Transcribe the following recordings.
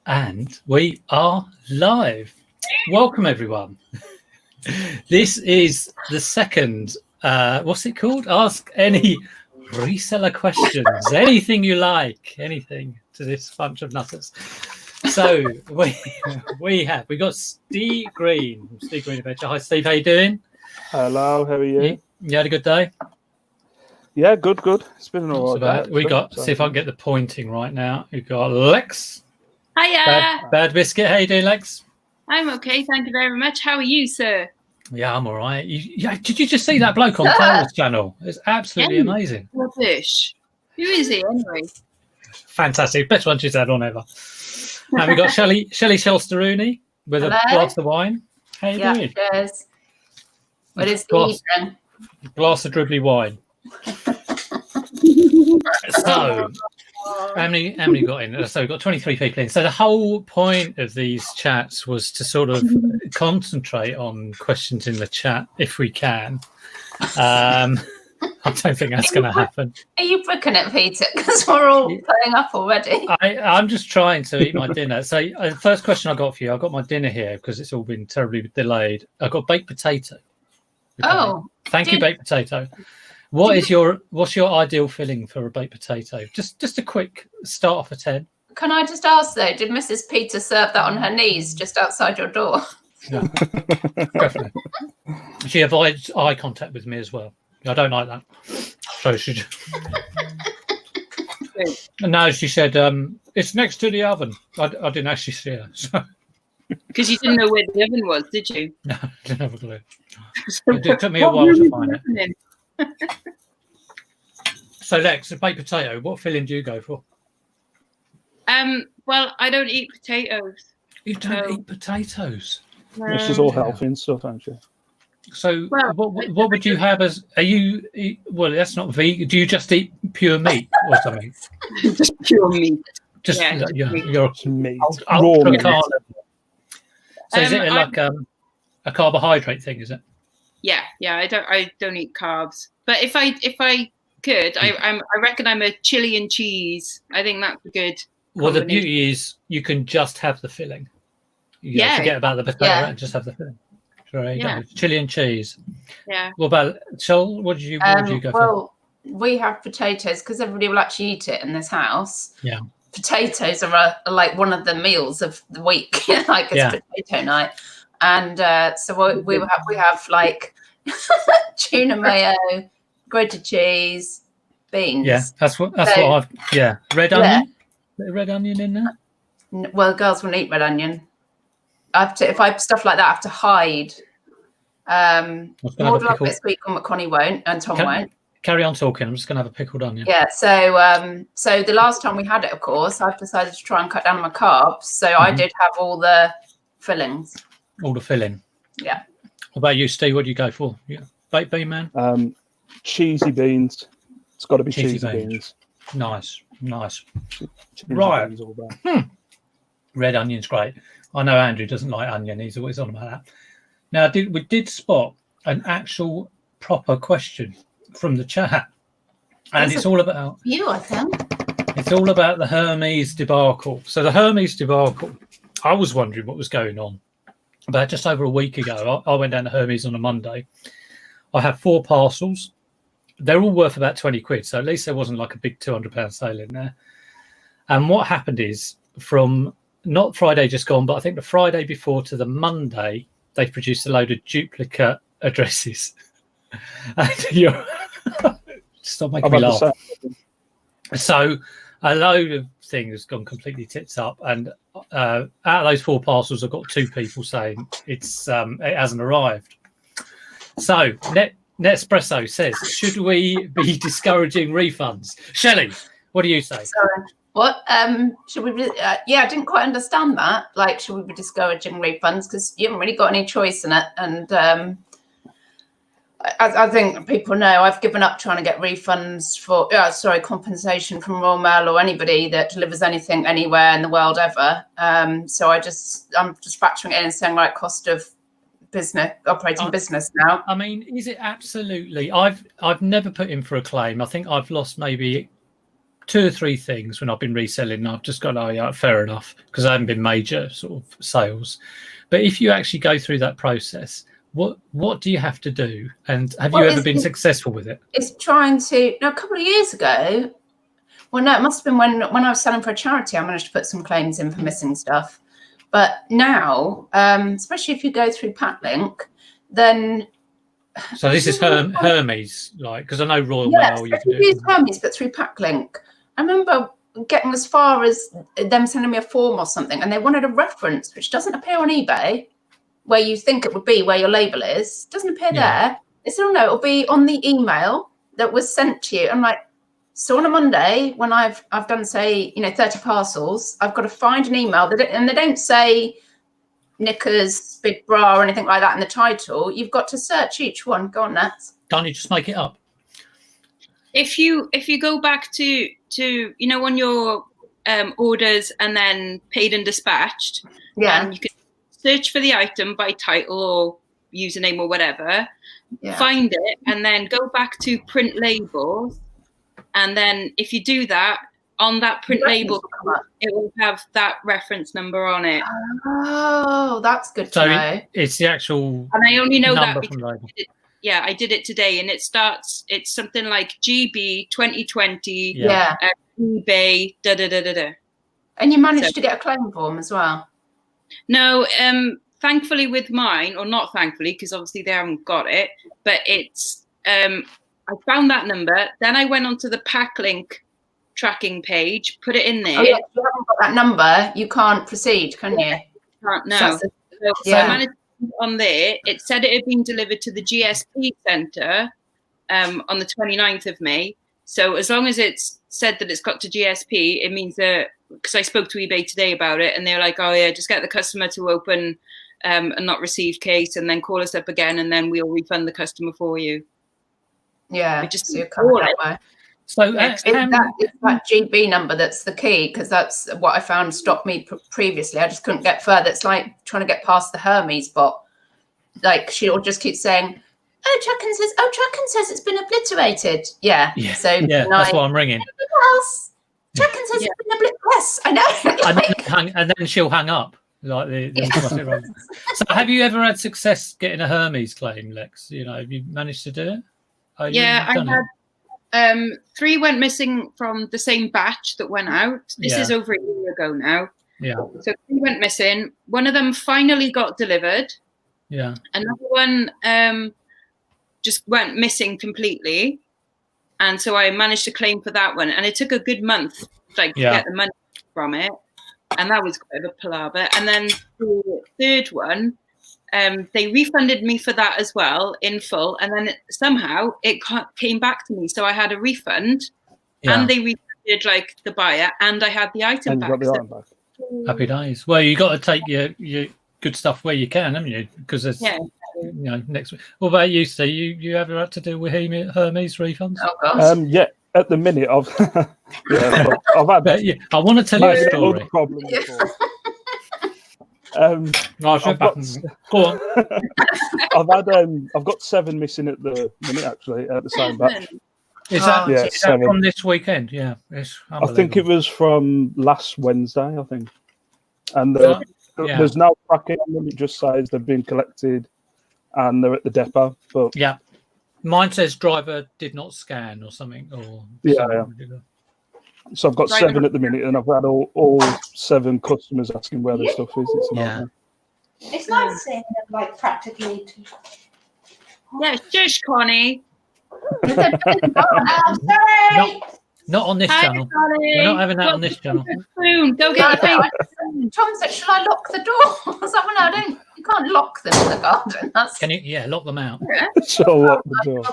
And we are live. Welcome, everyone. This is the second, what's it called? Ask any reseller questions. Anything you like, anything to this bunch of nutters. So we got Ste Green from Ste Green Adventure. Hi, Steve. How you doing? Hello. How are you? You had a good day? Yeah, good. It's been an all right day. We got. See if I can get the pointing right now. We've got Lex. Hiya. Bad Biscuit. How you doing, Lex? I'm okay, thank you very much. How are you, sir? Yeah, I'm all right. Did you just see that bloke on Carol's channel? It's absolutely amazing. Rubbish. Who is he anyway? Fantastic. Best one she's had on ever. And we got Shellsterooney with a glass of wine. How you doing? Cheers. What is the evening? Glass of dribbly wine. So, how many got in? So we've got 23 people in. So the whole point of these chats was to sort of concentrate on questions in the chat if we can. I don't think that's going to happen. Are you booking it, Peter? Because we're all putting up already. I'm just trying to eat my dinner. So the first question I got for you, I got my dinner here because it's all been terribly delayed. I got baked potato. Oh, thank you, baked potato. What's your ideal filling for a baked potato? Just a quick start off of 10. Can I just ask though, did Mrs. Peter serve that on her knees just outside your door? Yeah, definitely. She avoids eye contact with me as well. I don't like that. So she no, she said it's next to the oven. I didn't actually see her. Because you didn't know where the oven was, did you? No, I didn't have a clue. It took me a while to find it. So Lex, a baked potato, what filling do you go for? Well, I don't eat potatoes. You don't eat potatoes? No. She's all healthy and stuff, aren't you? So what would you have as, well, that's not vegan. Do you just eat pure meat or something? Just pure meat. Just you're meat. Raw meat. So is it like a carbohydrate thing, is it? Yeah, I don't eat carbs. But if I could, I reckon I'm a chili and cheese. I think that's a good. Well, the beauty is you can just have the filling. Forget about the potato and just have the filling. Sorry, chili and cheese. Yeah. What about Shell? What did you go for? Well, we have potatoes because everybody will actually eat it in this house. Yeah. Potatoes are like one of the meals of the week, like it's potato night, and so we have like tuna mayo, grated cheese, beans. Yeah, that's what I've. Yeah, red onion. Bit of red onion in there. Well, girls won't eat red onion. If I have stuff like that, I have to hide. More like this week, and Connie won't, and Tom won't. Carry on talking. I'm just going to have a pickled onion. Yeah. So, so the last time we had it, of course, I've decided to try and cut down on my carbs. So I did have all the fillings. All the filling. Yeah. What about you, Steve? What do you go for? Yeah, baked bean man. Cheesy beans. It's got to be cheesy beans. Nice. Cheesy Right. Beans all day. Red onion's great. I know Andrew doesn't like onion. He's always on about that. Now, we did spot an actual proper question from the chat, and it's all about you. I think it's all about the Hermes debacle. So the Hermes debacle, I was wondering what was going on. About just over a week ago, I went down to Hermes on a Monday. I had 4 parcels. They're all worth about 20 quid, so at least there wasn't like a big £200 sale in there. And what happened is, from not Friday just gone, but I think the Friday before to the Monday, they produced a load of duplicate addresses. And stop making me laugh. So a load of things has gone completely tits up, and out of those 4 parcels, I've got 2 people saying it hasn't arrived. So Nespresso says, should we be discouraging refunds? Shelley, what do you say? Sorry. What should we be, I didn't quite understand that. Like, should we be discouraging refunds? Because you haven't really got any choice in it. And I think people know I've given up trying to get refunds for compensation from Royal Mail or anybody that delivers anything anywhere in the world ever. So I'm just factoring it in and saying, right, cost of operating business now. I mean, is it absolutely? I've never put in for a claim. I think I've lost maybe 2 or 3 things when I've been reselling, and I've just gone, oh yeah, fair enough, because I haven't been major sort of sales. But if you actually go through that process, what do you have to do? And have you ever been successful with it? It's trying to. No, a couple of years ago. Well, no, it must have been when I was selling for a charity. I managed to put some claims in for missing stuff. But now, especially if you go through Packlink, then. So this is Hermes, like, because I know Royal Mail. You can use Hermes, but through Packlink. I remember getting as far as them sending me a form or something, and they wanted a reference, which doesn't appear on eBay, where you think it would be, where your label is. It doesn't appear there. They said, oh no, it'll be on the email that was sent to you. I'm like, so on a Monday, when I've done, say, 30 parcels, I've got to find an email and they don't say knickers, big bra, or anything like that in the title. You've got to search each one. Go on, Nat. Can't you just make it up? If you go back to on your orders and then paid and dispatched, you can search for the item by title or username or whatever, find it, and then go back to print labels, and then if you do that, on that print label, it will have that reference number on it. Oh, that's good to know. It's the actual and I only know that because I did it today, and it's something like GB 2020 eBay da. And you managed to get a claim form as well? No, thankfully with mine, or not thankfully, because obviously they haven't got it, but it's I found that number, then I went onto the Packlink tracking page, put it in there. Oh, yeah, if you haven't got that number, you can't proceed, can you? Can't, no. So I managed to put it on there. It said it had been delivered to the GSP centre on the 29th of May. So as long as it's said that it's got to GSP, it means that, because I spoke to eBay today about it, and they're like, oh yeah, just get the customer to open a not received case and then call us up again, and then we'll refund the customer for you. Yeah, just so you're covered that way. So it's that GB number that's the key, because that's what I found stopped me previously. I just couldn't get further. It's like trying to get past the Hermes bot. Like, she'll just keep saying, Tracking says it's been obliterated. Yeah. So that's why I'm ringing. Else? Tracking says it's been obliterated. Yes, I know. and then she'll hang up. Like So have you ever had success getting a Hermes claim, Lex? Have you managed to do it? I had 3 went missing from the same batch that went out. This is over a year ago now. Yeah. So 3 went missing. One of them finally got delivered. Yeah. Another one just went missing completely. And so I managed to claim for that one. And it took a good month to get the money from it. And that was quite a palaver. And then the 3rd one, they refunded me for that as well in full, and then somehow it came back to me, so I had a refund, and they refunded the buyer, and I had the item back. Happy days. Well, you got to take your good stuff where you can, haven't you? Because there's next week. What about you, Steve? You ever had to deal with Hermes refunds? Oh gosh. Yeah. At the minute, I've had. I want to tell you a story. Problem Go on. I've got 7 missing at the minute, actually, at the same batch. Is that from this weekend? Yeah, I think it was from last Wednesday, I think. And there's no tracking on them. It just says they've been collected and they're at the depot. But mine says driver did not scan or something. So I've got 7 at the minute, and I've had all 7 customers asking where the stuff is. It's not. It's nice seeing them practically. Yeah, shush, Connie. Sorry. Not on this channel. We're not having that on this channel. Go get your Tom said, "Shall I lock the door?" No, you can't lock them in the garden. Can you? Yeah, lock them out. So lock the door.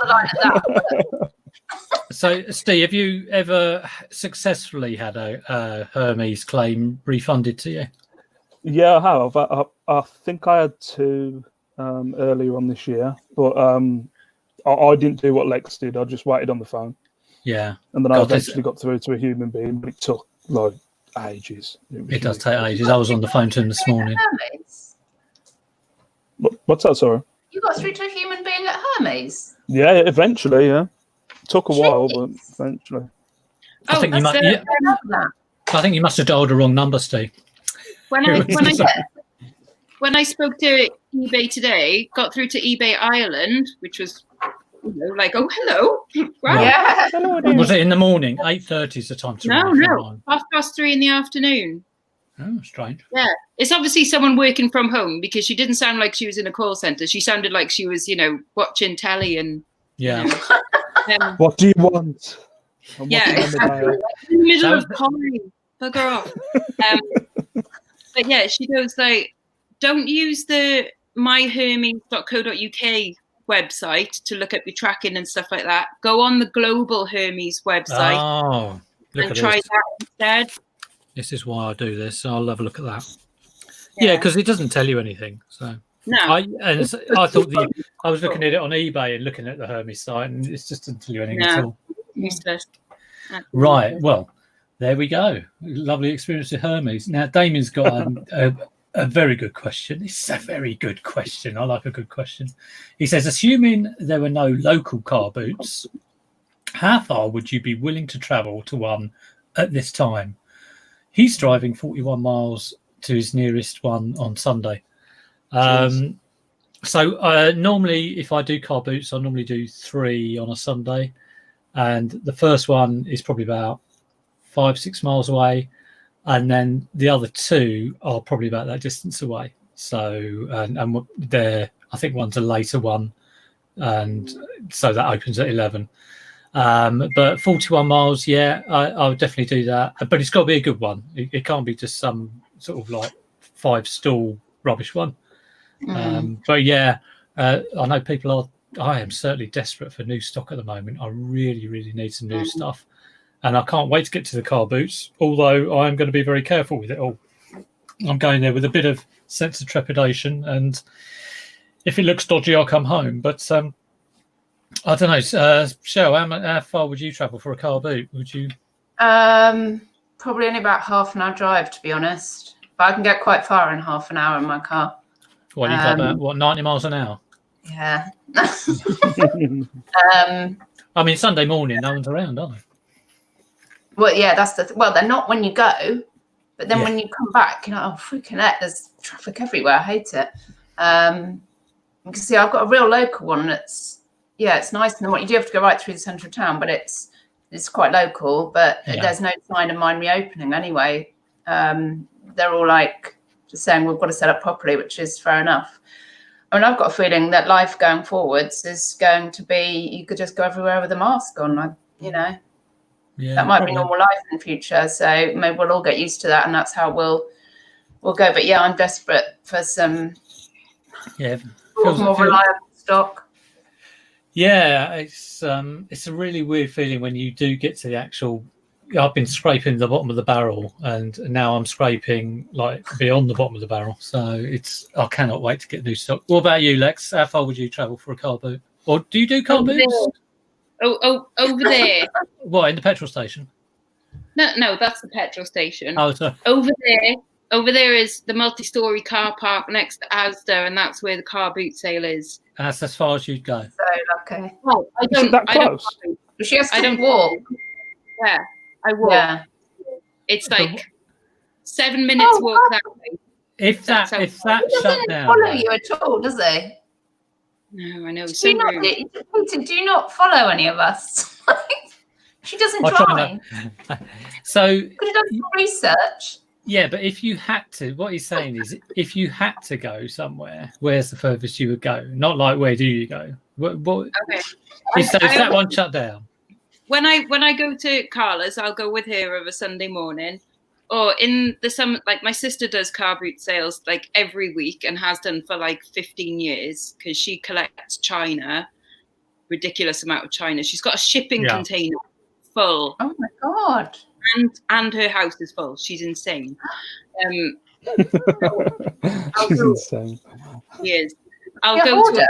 So, Steve, have you ever successfully had a Hermes claim refunded to you? Yeah, I have. I think I had 2 earlier on this year, but I didn't do what Lex did. I just waited on the phone. Yeah. And then I eventually got through to a human being, but it took ages. It does take ages. I was on the phone to him this morning. What's that, sorry? You got through to a human being at Hermes? Yeah, eventually, yeah. Took a while, but eventually. I think you might. Yeah, I think you must have dialed the wrong number, Steve. When I spoke to eBay today, got through to eBay Ireland, which was, like, oh, hello. Wow. Yeah. Was it in the morning? 8:30 is the time to arrive. No. 3:30 in the afternoon. Oh, strange. Yeah. It's obviously someone working from home because she didn't sound like she was in a call centre. She sounded like she was, watching telly and... Yeah. What do you want? Yeah. In the middle of calling. Bugger off. But yeah, she goes like, don't use the myhermes.co.uk website to look up your tracking and stuff like that. Go on the global Hermes website and try that instead. This is why I do this. I'll have a look at that. Yeah, because it doesn't tell you anything. So no, I thought I was looking at it on eBay and looking at the Hermes site, and it just doesn't tell you anything at all. Useless. Right. Well, there we go. Lovely experience with Hermes. Now, Damien's got a very good question. It's a very good question. I like a good question. He says, assuming there were no local car boots, how far would you be willing to travel to one at this time? He's driving 41 miles to his nearest one on Sunday. So normally, if I do car boots, I normally do 3 on a Sunday. And the first one is probably about 5-6 miles away, and then the other 2 are probably about that distance away. So and they're, I think one's a later one, and so that opens at 11. But 41 miles, I would definitely do that. But it's got to be a good one. It can't be just some sort of like 5-stall rubbish one. But yeah, I know people are. I am certainly desperate for new stock at the moment. I really, really need some new stuff. And I can't wait to get to the car boots, although I am going to be very careful with it all. I'm going there with a bit of sense of trepidation, and if it looks dodgy, I'll come home. But I don't know. Shell, how far would you travel for a car boot? Would you? Probably only about half an hour drive, to be honest. But I can get quite far in half an hour in my car. Well, you go about 90 miles an hour? Yeah. I mean, Sunday morning, no one's around, are they? Well, yeah, that's well, they're not when you go, but then when you come back, you're like, oh, freaking heck, there's traffic everywhere. I hate it. You can see I've got a real local one that's, it's nice. And you do have to go right through the centre of town, but it's quite local, but there's no sign of mine reopening anyway. They're all like just saying we've got to set up properly, which is fair enough. I mean, I've got a feeling that life going forwards is going to be, you could just go everywhere with a mask on, that might be normal life in the future. So maybe we'll all get used to that, and that's how we'll go. But I'm desperate for some more reliable stock. Yeah, it's a really weird feeling when you do get to the actual. I've been scraping the bottom of the barrel, and now I'm scraping like beyond the bottom of the barrel. So I cannot wait to get new stock. What about you, Lex? How far would you travel for a car boot? Or do you do car boots? Oh, over there. What, in the petrol station? No, that's the petrol station. Oh, sorry. Over there is the multi-story car park next to Asda, and that's where the car boot sale is. That's as far as you'd go. So okay. Well, I don't. She has to walk. Yeah, I walk. Yeah. It's like 7 minutes walk that way. If that shut down, follow you at all, does he? No, I know. Do you not follow any of us? She doesn't drive. So could have done some research. Yeah, but if you had to, what he's saying is, if you had to go somewhere, where's the furthest you would go? Not like where do you go? Okay. Is that one shut down? When I go to Carla's, I'll go with her of a Sunday morning, or in the summer. Like my sister does car boot sales like every week and has done for like 15 years because she collects China, ridiculous amount of China. She's got a shipping container full. Oh my god! And her house is full. She's insane. She's insane. She is. I'll go to a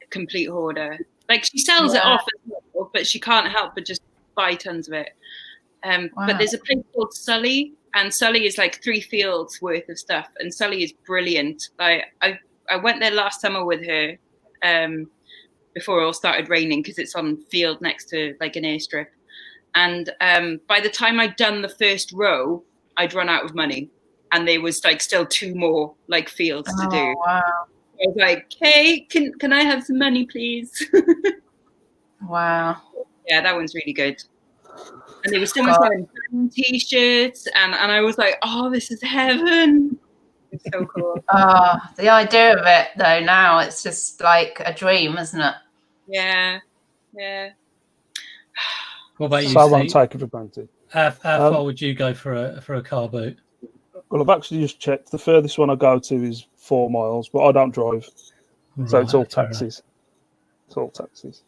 complete hoarder. Like she sells it off as well, but she can't help but just buy tons of it. But there's a place called Sully, and Sully is like 3 fields worth of stuff, and Sully is brilliant. I went there last summer with her before it all started raining because it's on field next to like an airstrip. And by the time I'd done the first row, I'd run out of money, and there was like still 2 more like fields to do. Wow. I was like, "Hey, can I have some money, please?" Wow. Yeah, that one's really good. And there was someone selling T-shirts, and I was like, "Oh, this is heaven!" It's so cool. The idea of it, though, now it's just like a dream, isn't it? Yeah. What about you, So I won't Steve? take it for granted. How far would you go for a car boot? Well, I've actually just checked. The furthest one I go to is 4 miles, but I don't drive, so it's all taxis. It's all taxis.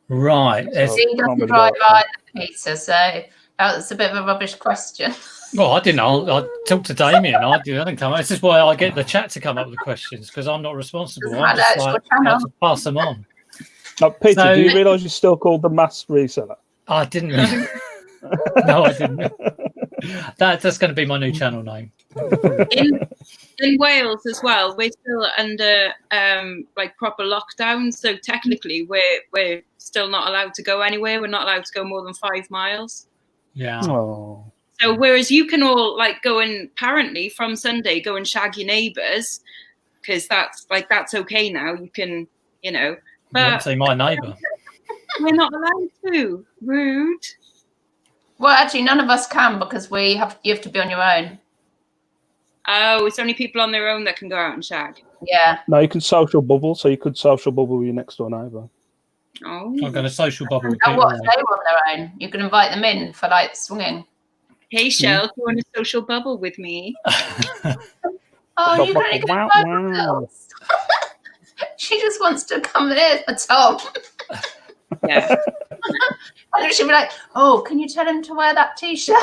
Right. So He doesn't drive either, Peter, so that's a bit of a rubbish question. Well, I didn't. I talked to Damien. I didn't come. This is why I get the chat to come up with the questions, because I'm not responsible. I'm just like, I have to pass them on. Now, Peter, So- do you realise you're still called the masked reseller? I didn't. No, I didn't. That's going to be my new channel name. In Wales as well, we're still under like proper lockdown, so technically we're still not allowed to go anywhere. We're not allowed to go more than 5 miles. Yeah. Oh, So whereas you can all like go and apparently from Sunday go and shag your neighbours, because that's okay now. You can, you know, You won't but see my neighbour. we're not allowed to. Rude. Well, actually, none of us can, because you have to be on your own. Oh, it's only people on their own that can go out and shag. Yeah. no, you can social bubble, so you could social bubble with your next door neighbour. Oh. I'm going to social bubble with And people. what if they were on their own? You can invite them in for like swinging. Hey, Shell, do you want a social bubble with me? Oh, you can only go Wow, by wow. yourselves. She just wants to come here for Tom. Yeah. And she'll be like, "Oh, can you tell him to wear that t-shirt?"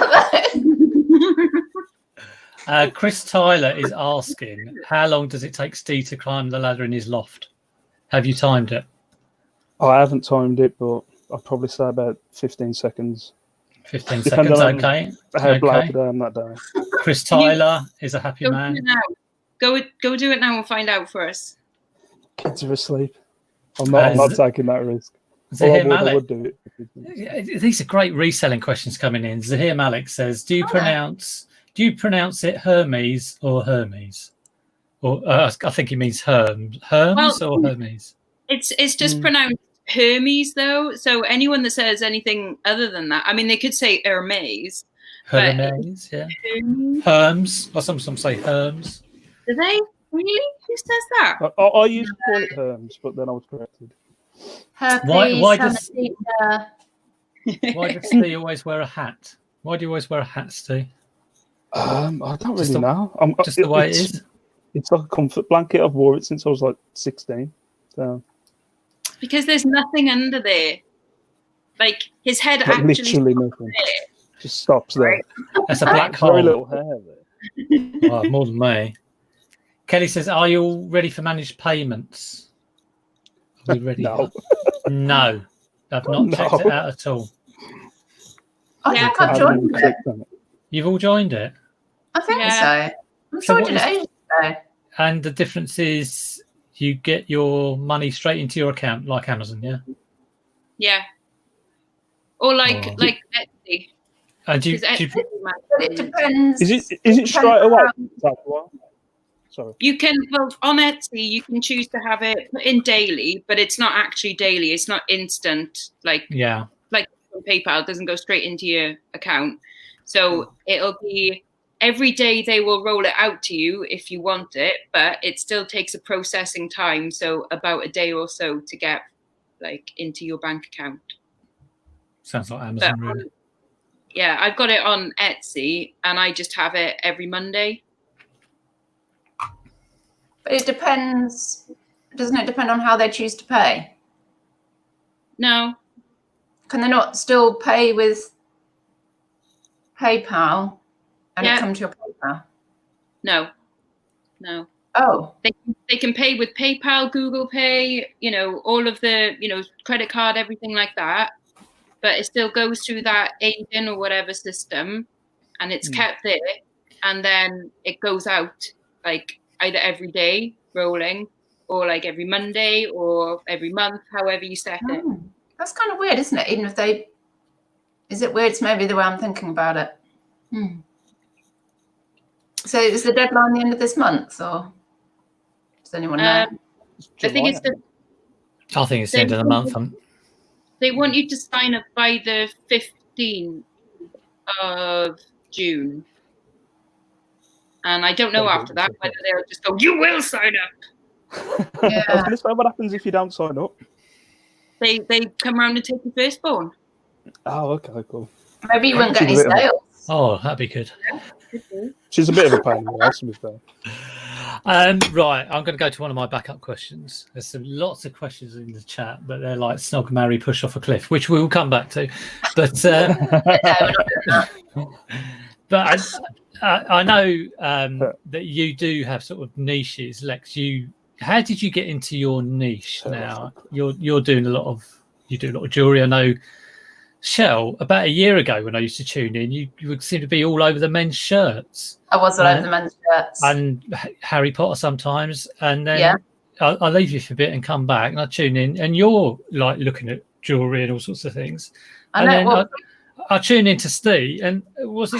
Chris Tyler is asking, how long does it take Steve to climb the ladder in his loft? Have you timed it? I haven't timed it, but I'd probably say about 15 seconds. 15 Depending seconds, on okay. How black Okay. I am that day. Chris Tyler is a happy Go do man. it now. Go do it now and find out for us. Kids are asleep. I'm not taking that risk. Zahir I Malik. would do it. Yeah, these are great reselling questions coming in. Zahir Malik says, do you pronounce it Hermes or Hermes? Or I think he means Hermes or Hermes? It's just pronounced Hermes though. So anyone that says anything other than that, I mean, they could say Hermes. Hermes, yeah. Hermes. Or some say Hermes. Do they? Really? Who says that? I used to call it Hermes, but then I was corrected. Why does Steve always wear a hat? Why do you always wear a hat, Steve? I don't really know. Just the way it is. It's like a comfort blanket. I've worn it since I was like 16. So Because there's nothing under there. Like his head like actually literally nothing. Just stops there. Right. That's a black Very hole. little hair there. Oh, more than me. Kelly says, are you all ready for managed payments? Are we ready? No. No. I've not checked it out at all. I think I've I haven't joined even it. clicked on it. You've all joined it? I think Yeah. so. I'm So sure I what did it ages ago. And the difference is you get your money straight into your account, like Amazon, yeah? Yeah. Or like Oh. Etsy. And do you, 'Cause do you, Etsy But it depends. Is it straight away? Sorry. You can, well, on Etsy, you can choose to have it put in daily, but it's not actually daily. It's not instant. Like yeah. on PayPal, it doesn't go straight into your account. So it'll be every day they will roll it out to you if you want it, but it still takes a processing time. So about a day or so to get like into your bank account. Sounds like Amazon, really. Yeah, I've got it on Etsy and I just have it every Monday. But it depends. Doesn't it depend on how they choose to pay? No. Can they not still pay with PayPal and Yeah. it come to your PayPal? No. Oh, They can pay with PayPal, Google Pay, you know, all of the, you know, credit card, everything like that. But it still goes through that agent or whatever system and it's kept there. And then it goes out like either every day rolling or like every Monday or every month, however you set it. that's kind of weird, isn't it? Even if they Is it weird? It's maybe the way I'm thinking about it. So is the deadline the end of this month, or does anyone know? I think it's the end of the month. They want you to sign up by the 15th of June. And I don't know after that whether they'll just go, you will sign up. Yeah. I was going to say, what happens if you don't sign up? They come around and take your firstborn. Oh, okay, cool. Maybe you won't get any sales. Oh, that'd be good. She's a bit of a pain in the ass, to be fair. Right, I'm going to go to one of my backup questions. There's lots of questions in the chat, but they're like snog, marry, push off a cliff, which we will come back to. But but I know that you do have sort of niches, Lex. How did you get into your niche? Now you're doing a lot of jewelry. I know. Shell, about a year ago when I used to tune in, you would seem to be all over the men's shirts. I was all over the men's shirts. And Harry Potter sometimes. And then I'll leave you for a bit and come back and I tune in and you're like looking at jewellery and all sorts of things. I tune into Steve and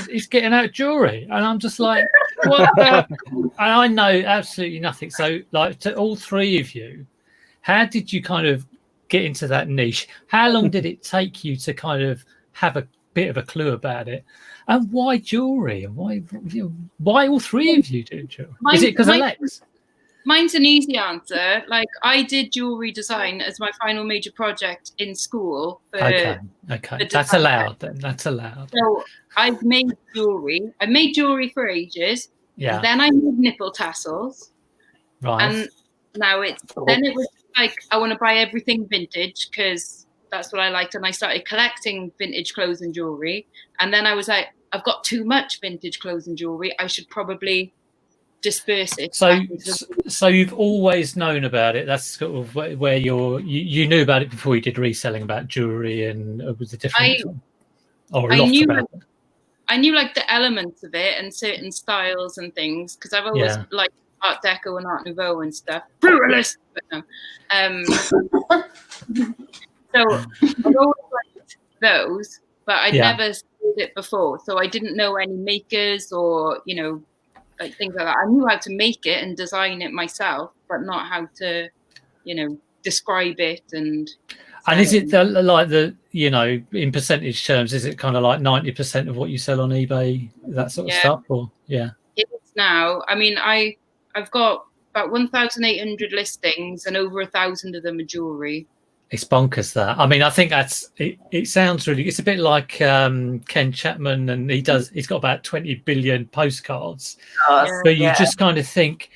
he's getting out jewellery. And I'm just like, what the? And I know absolutely nothing. So like to all three of you, how did you kind of get into that niche? How long did it take you to kind of have a bit of a clue about it? And why jewelry? And why all three of you do jewelry? Is it because of Lex? Mine's an easy answer. Like I did jewelry design as my final major project in school. Okay. That's allowed then. That's allowed. So I've made jewelry. I made jewelry for ages. Yeah. And then I made nipple tassels. Right. And now it was like I want to buy everything vintage because that's what I liked, and I started collecting vintage clothes and jewelry. And then I was like, I've got too much vintage clothes and jewelry. I should probably disperse it. So you've always known about it. That's sort of where you knew about it before you did reselling about jewelry and with the different I knew like the elements of it and certain styles and things because I've always liked Art Deco and Art Nouveau and stuff. Brutalist, but no. So I've always liked those, but I'd never sold it before, so I didn't know any makers or like things like that. I knew how to make it and design it myself, but not how to, describe it and. And is it in percentage terms? Is it kind of like 90% of what you sell on eBay, that sort of stuff, or It is now. I mean, I've got about 1,800 listings and over 1,000 of them are jewelry. It's bonkers that. I mean, I think that's it sounds really, it's a bit like Ken Chapman, and he's got about 20 billion postcards. But you just kind of think,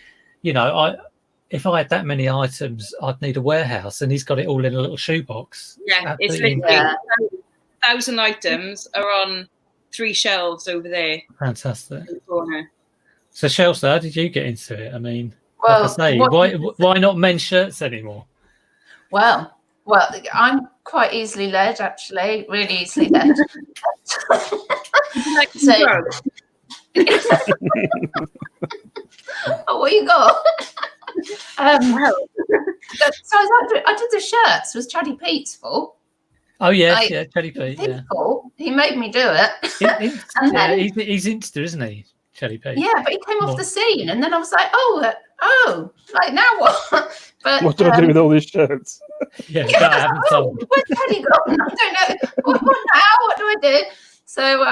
if I had that many items, I'd need a warehouse, and he's got it all in a little shoebox. Yeah, it's literally 1,000 items are on 3 shelves over there. Fantastic. In the corner. So, Shellster, how did you get into it? I mean, like I say, why not men's shirts anymore? Well, I'm quite easily led, actually, really easily led. What you got? So I did the shirts. It was Chaddy Pete's fault. Oh yeah, Chaddy Pete. His fault. He made me do it. He's Insta, isn't he, Chaddy Pete? Yeah, but he came off the scene, and then I was like, oh, like now what? But what do I do with all these shirts? I haven't told. Where's Teddy gone? I don't know. What now? What do I do? So,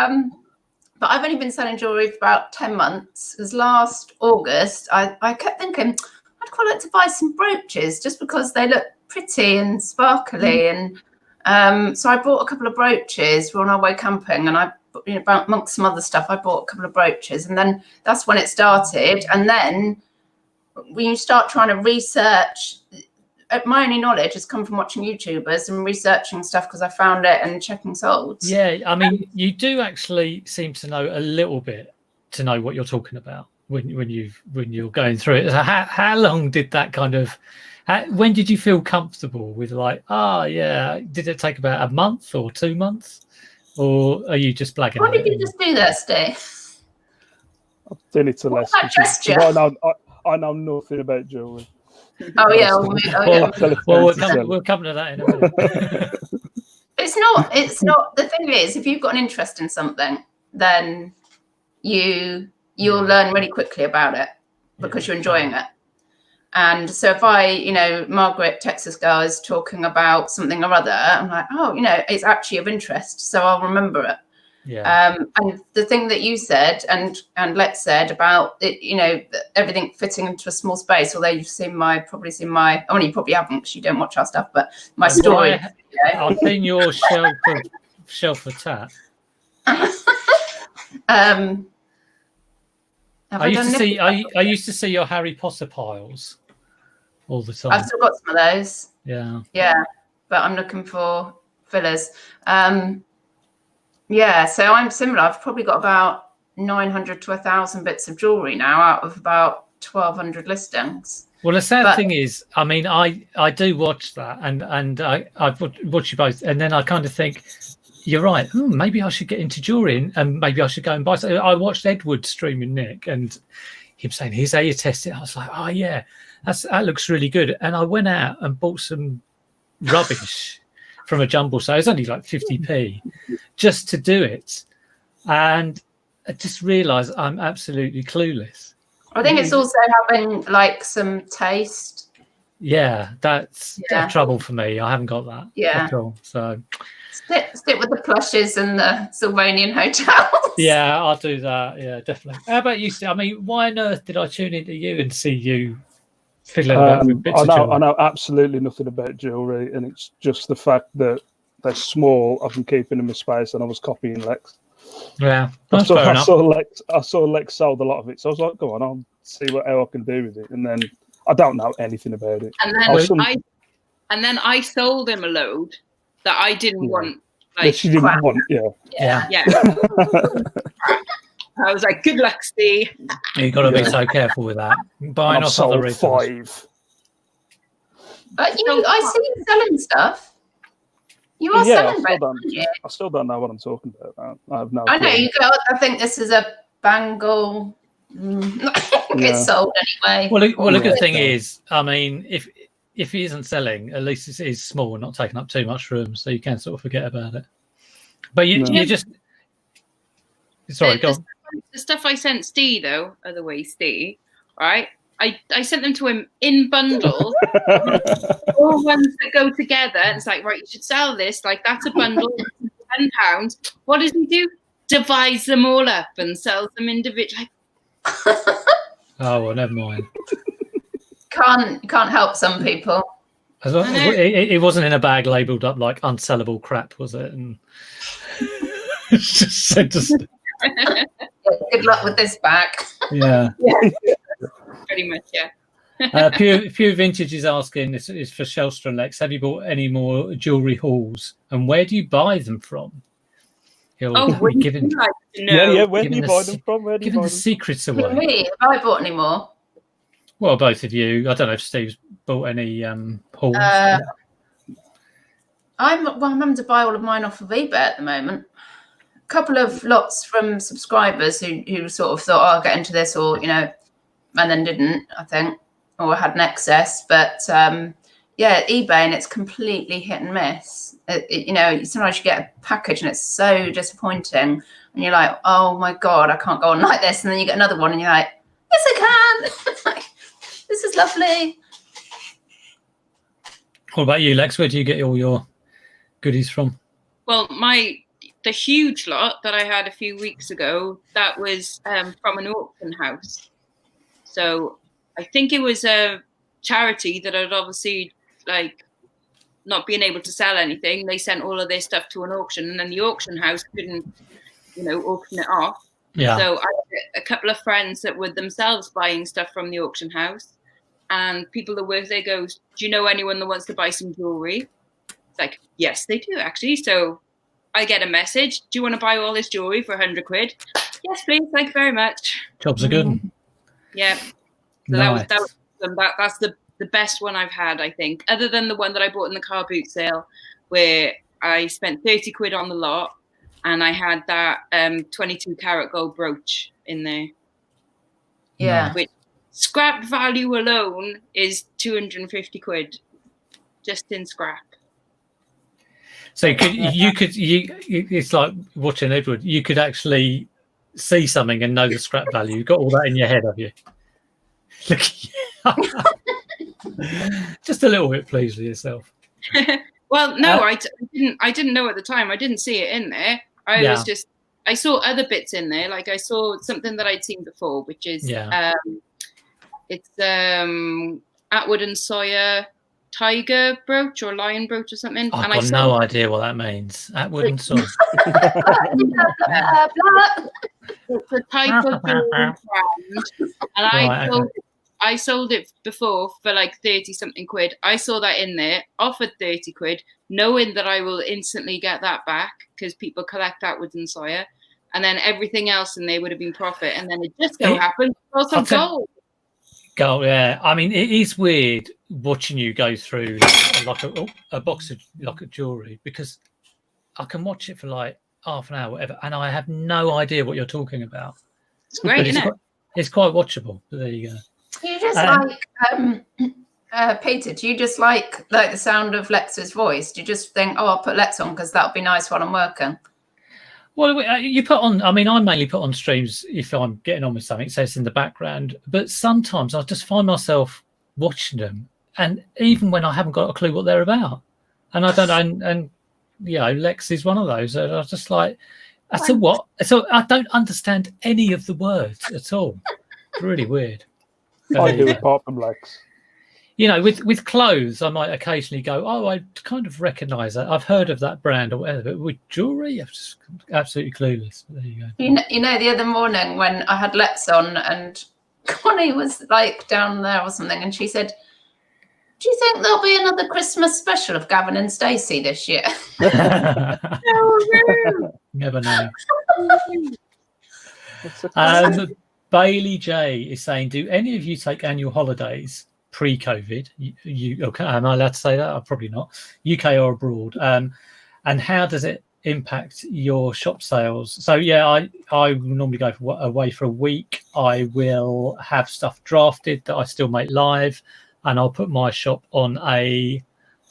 but I've only been selling jewelry for about 10 months. Because last August, I kept thinking I'd quite like to buy some brooches just because they look pretty and sparkly. And so I bought a couple of brooches. We were on our way camping, and amongst some other stuff, I bought a couple of brooches. And then that's when it started. And then when you start trying to research, my only knowledge has come from watching YouTubers and researching stuff because I found it and checking solds. Yeah, I mean, you do actually seem to know a little bit to know what you're talking about when you're going through it. So how long did that kind of? When did you feel comfortable with like? Did it take about a month or 2 months, or are you just blagging? What did you just do there, Steve? I've done it to less. I know nothing about jewelry. Oh yeah. We'll come to that in a minute. It's not. It's not. The thing is, if you've got an interest in something, then you'll learn really quickly about it because you're enjoying it. And so if Margaret, Texas girl, is talking about something or other, I'm like, oh, it's actually of interest, so I'll remember it. Yeah. And the thing that you said and Lex said about it, everything fitting into a small space, although you've probably seen my, oh, you probably haven't because you don't watch our stuff, but my story. I've seen your shelf of tat. I used to see your Harry Potter piles all the time. I've still got some of those. Yeah. Yeah, but I'm looking for fillers. Yeah, so I'm similar. I've probably got about 900 to 1,000 bits of jewelry now out of about 1,200 listings. Well, the sad thing is, I mean, I do watch that, and I've watched you both, and then I kind of think, you're right. Maybe I should get into jewelry, and maybe I should go and buy something. I watched Edward streaming Nick, and him saying, "Here's how you test it." I was like, "Oh yeah, that looks really good." And I went out and bought some rubbish from a jumble sale. It was only like 50p just to do it, and I just realised I'm absolutely clueless. I think it's also having like some taste. Yeah, that's trouble for me. I haven't got that at all. So stick with the plushes and the Sylvanian hotels. Yeah, I'll do that. Yeah, definitely. How about you, Steve? I mean, why on earth did I tune into you and see you fiddling about with bits of jewelry? I know absolutely nothing about jewelry, and it's just the fact that they're small. I've been keeping them in space, and I was copying Lex. Yeah, I saw Lex sold a lot of it, so I was like, "Go on, I'll see how I can do with it." And then I don't know anything about it. And then I sold him a load that I didn't want. Like, she didn't want. Yeah. I was like, "Good luck, Steve." You've got to be so careful with that. Buying off other resellers. 5. But I see you selling stuff. You are selling both, aren't you? I still don't know what I'm talking about. I have no. I know you go. I think this is a bangle. It's sold anyway. Well, the good thing is, I mean, if he isn't selling, at least it is small and not taking up too much room, so you can sort of forget about it. But you just sorry, go on. The stuff I sent Steve, though, otherwise Steve, right? I sent them to him in bundles, all ones that go together. And it's like, right, you should sell this. Like, that's a bundle, £10. What does he do? Divides them all up and sells them individually. Oh, well, never mind. Can't help some people. It wasn't in a bag labelled up like unsellable crap, was it? And it's just said to good luck with this bag. Yeah. Pretty much, yeah. Pure Vintage is asking, this is for Shellsterooney and Lexx, have you bought any more jewellery hauls? And where do you buy them from? Where do you buy them from? Giving the secrets away. Me, have I bought any more? Well, both of you. I don't know if Steve's bought any hauls. I'm having to buy all of mine off of eBay at the moment. A couple of lots from subscribers who sort of thought, I'll get into this, or, and then didn't, I think, or had an excess. But eBay, and it's completely hit and miss. Sometimes you get a package and it's so disappointing, and you're like, oh my God, I can't go on like this. And then you get another one and you're like, yes, I can. This is lovely. What about you, Lex? Where do you get all your goodies from? Well, the huge lot that I had a few weeks ago, that was from an auction house. So I think it was a charity that had obviously not being able to sell anything. They sent all of their stuff to an auction, and then the auction house couldn't, auction it off. Yeah. So I had a couple of friends that were themselves buying stuff from the auction house, and people that work there goes, do you know anyone that wants to buy some jewelry? It's like, yes, they do actually. So I get a message. Do you want to buy all this jewelry for 100 quid? Yes, please. Thank you very much. Jobs are good. Yeah. So nice. that's the best one I've had, I think, other than the one that I bought in the car boot sale, where I spent 30 quid on the lot, and I had that 22 karat gold brooch in there. Yeah. Which scrap value alone is 250 quid, just in scrap. So it's like watching Edward. You could actually see something and know the scrap value. You've got all that in your head, have you? Look at you. Just a little bit pleased with yourself. Well, no, I didn't know at the time. I didn't see it in there. I saw other bits in there. Like I saw something that I'd seen before, which is it's Atwood and Sawyer tiger brooch or lion brooch or something. I've got no idea what that means. Atwood and Sawyer. It's a type of brand, and I sold it before for like 30 something quid. I saw that in there, offered 30 quid, knowing that I will instantly get that back because people collect Atwood and Sawyer, and then everything else in there would have been profit, and then it just so happened also gold. Gold, yeah. I mean, it is weird watching you go through like a box of jewelry, because I can watch it for like half an hour, whatever, and I have no idea what you're talking about. It's great, isn't it? It's quite watchable. But there you go. You just Peter, do you just like the sound of Lex's voice? Do you just think, oh, I'll put Lex on because that'll be nice while I'm working? Well, you put on, I mean, I mainly put on streams if I'm getting on with something, so it's in the background. But sometimes I just find myself watching them, and even when I haven't got a clue what they're about, and I don't, and you know, Lex is one of those. I was just like, I said, what? So I don't understand any of the words at all. It's really weird. I do, apart from Lex. You know, with clothes, I might occasionally go, oh, I kind of recognise that. I've heard of that brand or whatever. But with jewellery, I'm just absolutely clueless. But there you go. You know, the other morning when I had Lex on and Connie was like down there or something, and she said, do you think there'll be another Christmas special of Gavin and Stacey this year? Never know. Bailey J is saying, do any of you take annual holidays pre-COVID? You okay? Am I allowed to say that? Probably not. UK or abroad? And how does it impact your shop sales? So yeah, I normally go away for a week. I will have stuff drafted that I still make live, and I'll put my shop on a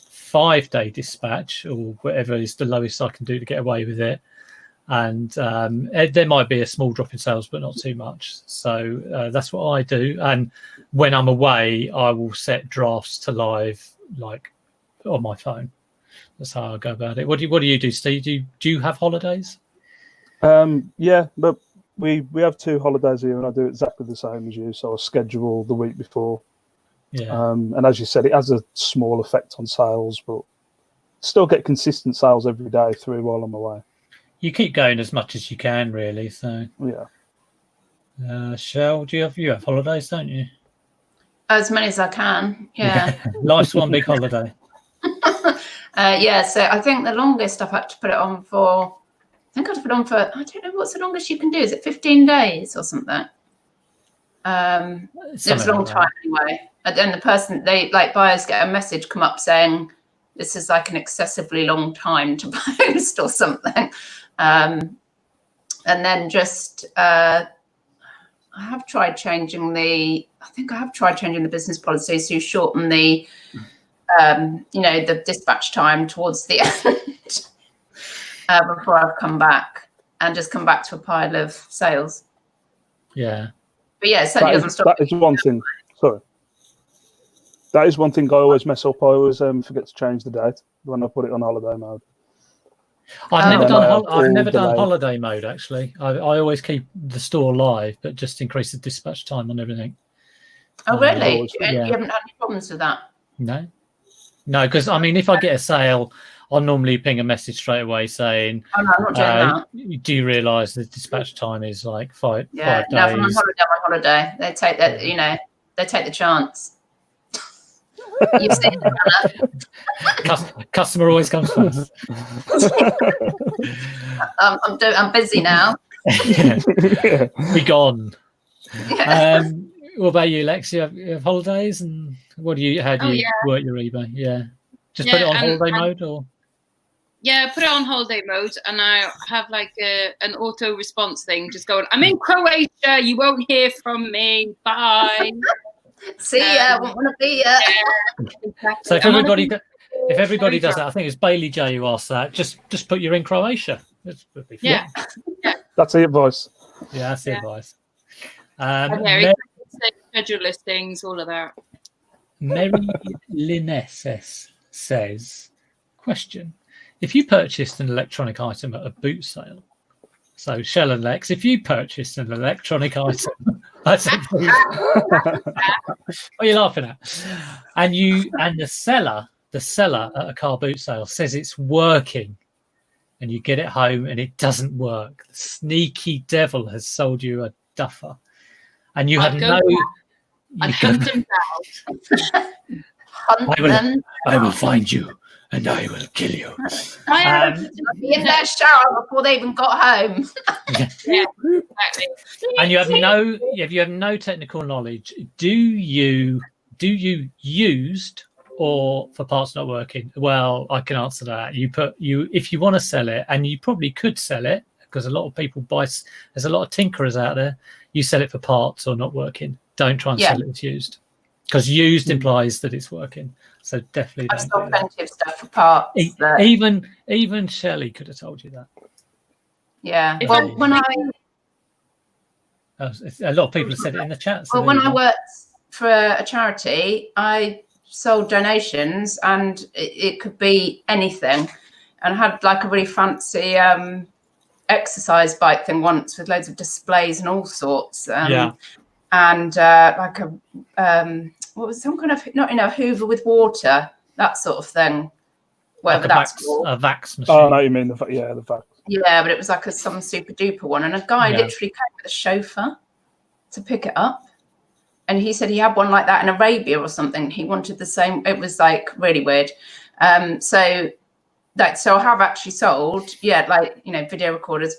5-day dispatch or whatever is the lowest I can do to get away with it. And there might be a small drop in sales, but not too much. So that's what I do. And when I'm away, I will set drafts to live, like on my phone. That's how I go about it. What do you do, Steve? Do you have holidays? Yeah, but we have 2 holidays here, and I do exactly the same as you. So I schedule the week before. Yeah. And as you said, it has a small effect on sales, but still get consistent sales every day through while I'm away. You keep going as much as you can, really. So yeah. Shell, you have holidays, don't you? As many as I can. Yeah. Life's one big holiday. Yeah. So I think the longest I've had to put it on for, I think I'd put it on for, I don't know what's the longest you can do. Is it 15 days or something? It was a long time anyway. And then the person, buyers get a message come up saying this is like an excessively long time to post or something. And then just I have tried changing the business policies to shorten the the dispatch time towards the end before I've come back and just come back to a pile of sales. Yeah. But yeah, certainly doesn't stop. That is one thing. Sorry. That is one thing I always mess up. I always forget to change the date when I put it on holiday mode. I've never done holiday mode, actually. I always keep the store live, but just increase the dispatch time on everything. Oh, really? Yeah. You haven't had any problems with that? No, because I mean, if I get a sale, I'll normally ping a message straight away saying, "Oh no, I'm not doing that." Do you realise the dispatch time is like 5 days? Yeah, no, if I'm on holiday, they take that. You know, they take the chance. You've seen it, customer always comes first. I'm busy now. Be gone. Yeah. What about you, Lex? You have holidays, and how do you work your eBay? Yeah, just put it on holiday mode, or yeah, put it on holiday mode, and I have like an auto response thing, just going, I'm in Croatia. You won't hear from me. Bye. See ya. Won't want to be ya. Yeah, exactly. So If everybody does that, I think it's Bailey J who asked that. Just put you're in Croatia. Yeah. That's the advice. Yeah, that's the advice. Schedule listings, all of that. Mary Linesses says, question: if you purchased an electronic item at a boot sale, so Shell and Lexx, if you purchased an electronic item, I said, what are you laughing at? And the seller at a car boot sale says it's working, and you get it home and it doesn't work. The sneaky devil has sold you a duffer, and you have no. I'd hunt them down. I will find you and I will kill you. Be in their shower before they even got home. Yeah, exactly. And you have no technical knowledge. Do you used or for parts not working? Well, I can answer that. If you want to sell it, and you probably could sell it because a lot of people buy. There's a lot of tinkerers out there. You sell it for parts or not working. Don't try and sell it as used, because used implies that it's working. So definitely I've sold plenty of stuff for parts. Even Shelley could have told you that. Yeah. Well, when a lot of people have said it in the chat. So when I worked for a charity, I sold donations, and it could be anything. And I had like a really fancy exercise bike thing once with loads of displays and all sorts. And like what was some kind of Hoover with water, that sort of thing, whatever like that's called. A Vax machine. Oh, no, you mean the Vax. Yeah, but it was like some super duper one, and a guy literally came with a chauffeur to pick it up, and he said he had one like that in Arabia or something. He wanted the same. It was like really weird. So I have actually sold, video recorders,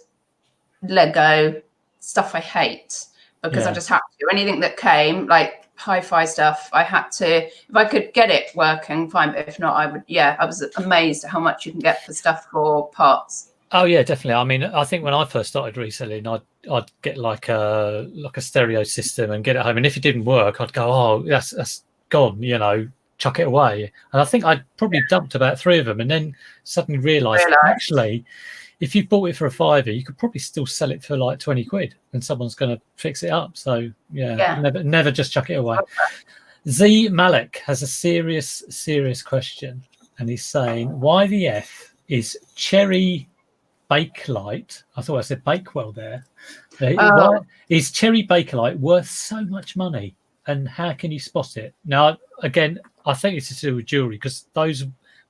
Lego, stuff I hate. Because I just had to. Anything that came, like hi-fi stuff, I had to. If I could get it working, fine. But if not, I would. Yeah, I was amazed at how much you can get for stuff for parts. Oh yeah, definitely. I mean, I think when I first started reselling, I'd get like a stereo system and get it home, and if it didn't work, I'd go, oh, that's gone. Chuck it away. And I think I probably dumped about 3 of them, and then suddenly realised actually, if you bought it for a £5, you could probably still sell it for like 20 quid, and someone's going to fix it up. So never just chuck it away. Z Malik has a serious question, and he's saying, why the F is cherry Bakelite? I thought I said Bakewell there. Why is cherry Bakelite worth so much money, and how can you spot it? Now, again, I think it's to do with jewellery, because those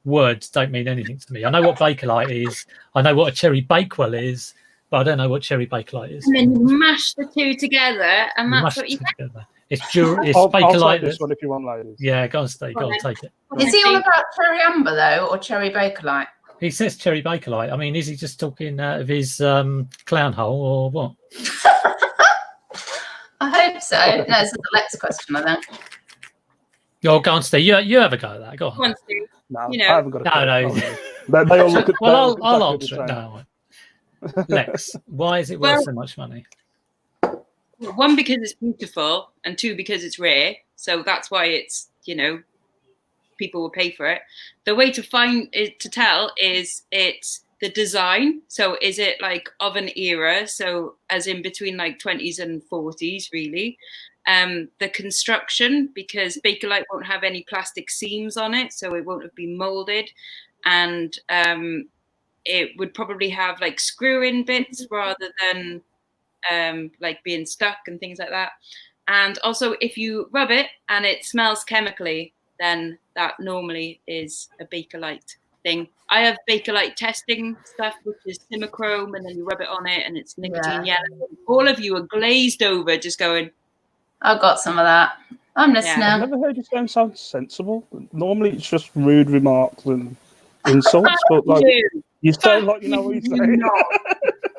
words don't mean anything to me. I know what Bakelite is. I know what a cherry Bakewell is, but I don't know what cherry Bakelite is. And then you mash the two together, and that's what you get. It's jewelry. It's I'll Bakelite. take this one if you want, ladies. Yeah, go on, Steve. Go on, take it. Is he on about cherry amber though, or cherry Bakelite? He says cherry Bakelite. I mean, is he just talking out of his clown hole, or what? I hope so. No, this is the next question, I think. Go on, Steve. You have a go at that. Go on. Go on, Steve. No, I haven't got a No. They all look at. Well, I'll answer it now. Lex, why is it worth so much money? 1, because it's beautiful, and 2, because it's rare. So that's why it's, people will pay for it. The way to find it to tell is it's the design. So is it like of an era? So as in between like 20s and 40s, really. The construction, because Bakelite won't have any plastic seams on it, so it won't have been molded, and it would probably have like screw-in bits rather than like being stuck and things like that. And also, if you rub it and it smells chemically, then that normally is a Bakelite thing. I have Bakelite testing stuff, which is Simichrome, and then you rub it on it and it's nicotine yellow. All of you are glazed over, just going, I've got some of that. I'm listening. I've never heard you sound sensible. Normally it's just rude remarks and insults, but like you sound like you know what you're saying.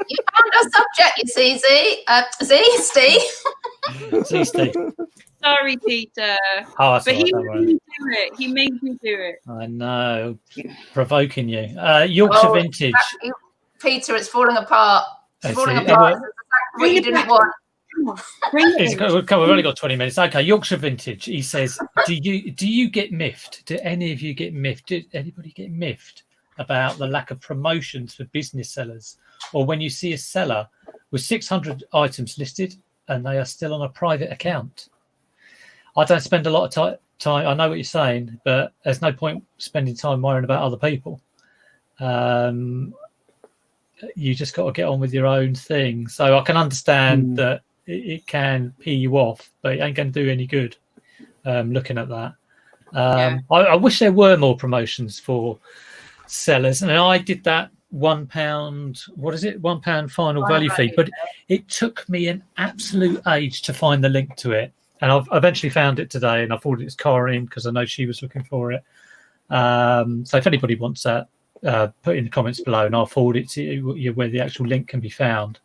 You found a subject, you see, Steve. See, Steve. Sorry, Peter. Oh, but he made me do it. He made me do it. I know. Provoking you. Yorkshire Vintage. Peter, it's falling apart. It's falling apart. It's exactly what you didn't want. We've only got 20 minutes. Okay, Yorkshire Vintage. He says, do you get miffed? Do any of you get miffed? Did anybody get miffed about the lack of promotions for business sellers, or when you see a seller with 600 items listed and they are still on a private account? I don't spend a lot of time. I know what you're saying, but there's no point spending time worrying about other people. You just got to get on with your own thing. So I can understand that it can pee you off, but it ain't going to do any good looking at that. I wish there were more promotions for sellers. And I did that £1, what is it? £1 final value fee. But it took me an absolute age to find the link to it. And I've eventually found it today, and I forwarded it to Corinne because I know she was looking for it. So if anybody wants that, put in the comments below and I'll forward it to you where the actual link can be found.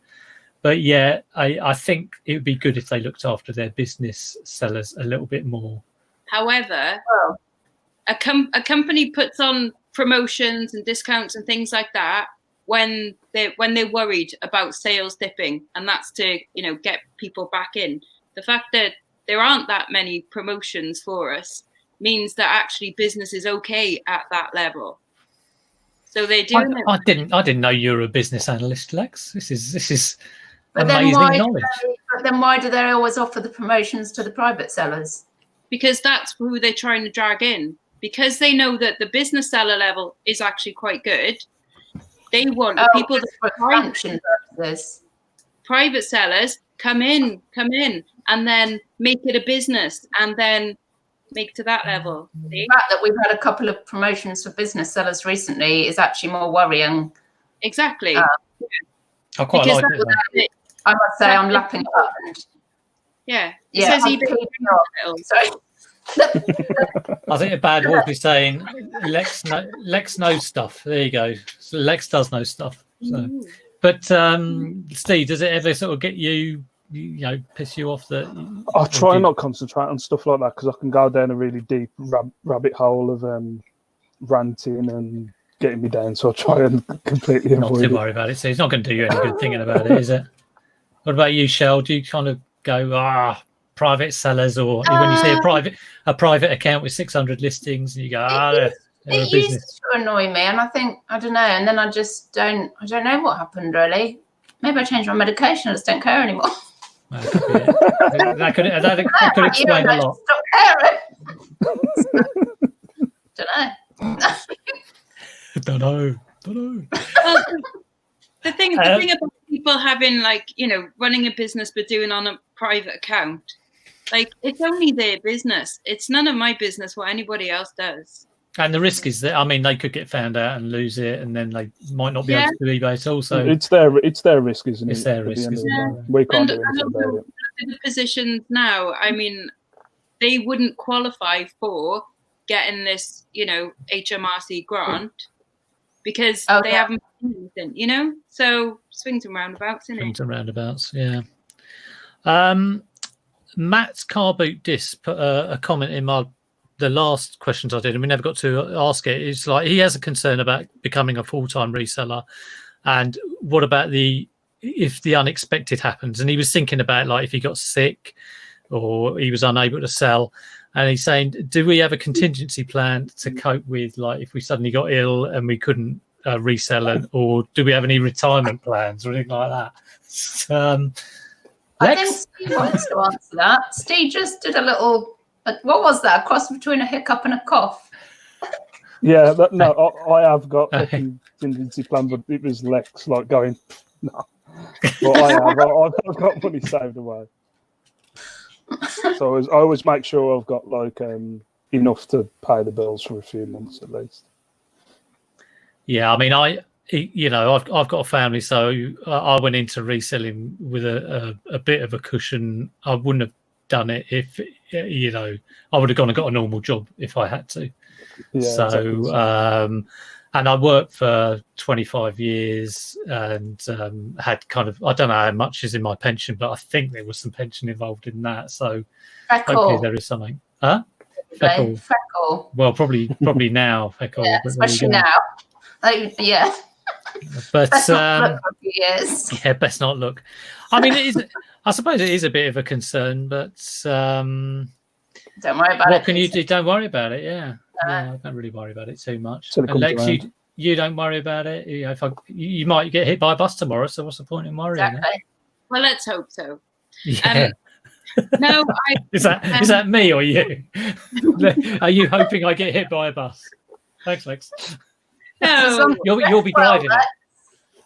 But yeah, I think it would be good if they looked after their business sellers a little bit more. However, a company puts on promotions and discounts and things like that when they're worried about sales dipping, and that's to get people back in. The fact that there aren't that many promotions for us means that actually business is okay at that level. So they do. I didn't know you were a business analyst, Lex. This is amazing knowledge. But then why do they always offer the promotions to the private sellers? Because that's who they're trying to drag in. Because they know that the business seller level is actually quite good. They want people that private sellers come in, and then make it a business, and then make to that level. The fact that we've had a couple of promotions for business sellers recently is actually more worrying. Exactly. I quite like it. I must say, I'm lapping it up. It says sorry. I think a bad wolf is saying Lex knows stuff. There you go. So Lex does know stuff. So. But Steve, does it ever sort of get you piss you off that? I try not concentrate on stuff like that because I can go down a really deep rabbit hole of ranting and getting me down. So I try and completely not avoid to worry about it. So it's not going to do you any good thinking about it, is it? What about you, Shell? Do you kind of go private sellers, or when you see a private account with 600 listings and you go it used to annoy me, and I don't know, and then I don't know what happened really. Maybe I changed my medication. I just don't care anymore. That could explain a lot. Stop caring. Don't know. Well, the thing about people having running a business but doing on a private account, it's only their business. It's none of my business what anybody else does. And the risk is that they could get found out and lose it, and then they might not be able to do eBay at all. So it's their risk, isn't it? It's their risk, isn't it? We can't do anything about it. The positions now, they wouldn't qualify for getting this, HMRC grant because they haven't done anything, So swings and roundabouts, isn't it? Swings and roundabouts, yeah. Matt's Car Boot Disc put a comment in the last questions I did, and we never got to ask it. It's like he has a concern about becoming a full-time reseller, and what about if the unexpected happens? And he was thinking about if he got sick or he was unable to sell, and he's saying, do we have a contingency plan to cope with if we suddenly got ill and we couldn't resell it, or do we have any retirement plans or anything like that? I think Steve wants to answer that. Steve just did a little. What was that? A cross between a hiccup and a cough? Yeah, I have got a contingency plan, but it was Lex going, no. But I've got money saved away. So I always make sure I've got enough to pay the bills for a few months at least. Yeah, I've got a family, so I went into reselling with a bit of a cushion. I wouldn't have done it if I would have gone and got a normal job if I had to. Yeah, so exactly. And I worked for 25 years and had I don't know how much is in my pension, but I think there was some pension involved in that. So hopefully there is something. Feckle. Well, probably now Feckle. Yeah, especially now. But best not look for a few years. Yeah, best not look. It is. I suppose it is a bit of a concern, but Don't worry about it. what can you do? Don't worry about it. Yeah, I don't really worry about it too much. Till it And comes Lex, around. you don't worry about it. You know, you might get hit by a bus tomorrow, so what's the point in worrying? Exactly. Well, let's hope so. Yeah. No, Is that me or you? Are you hoping I get hit by a bus? Thanks, Lex. no. You'll be driving it.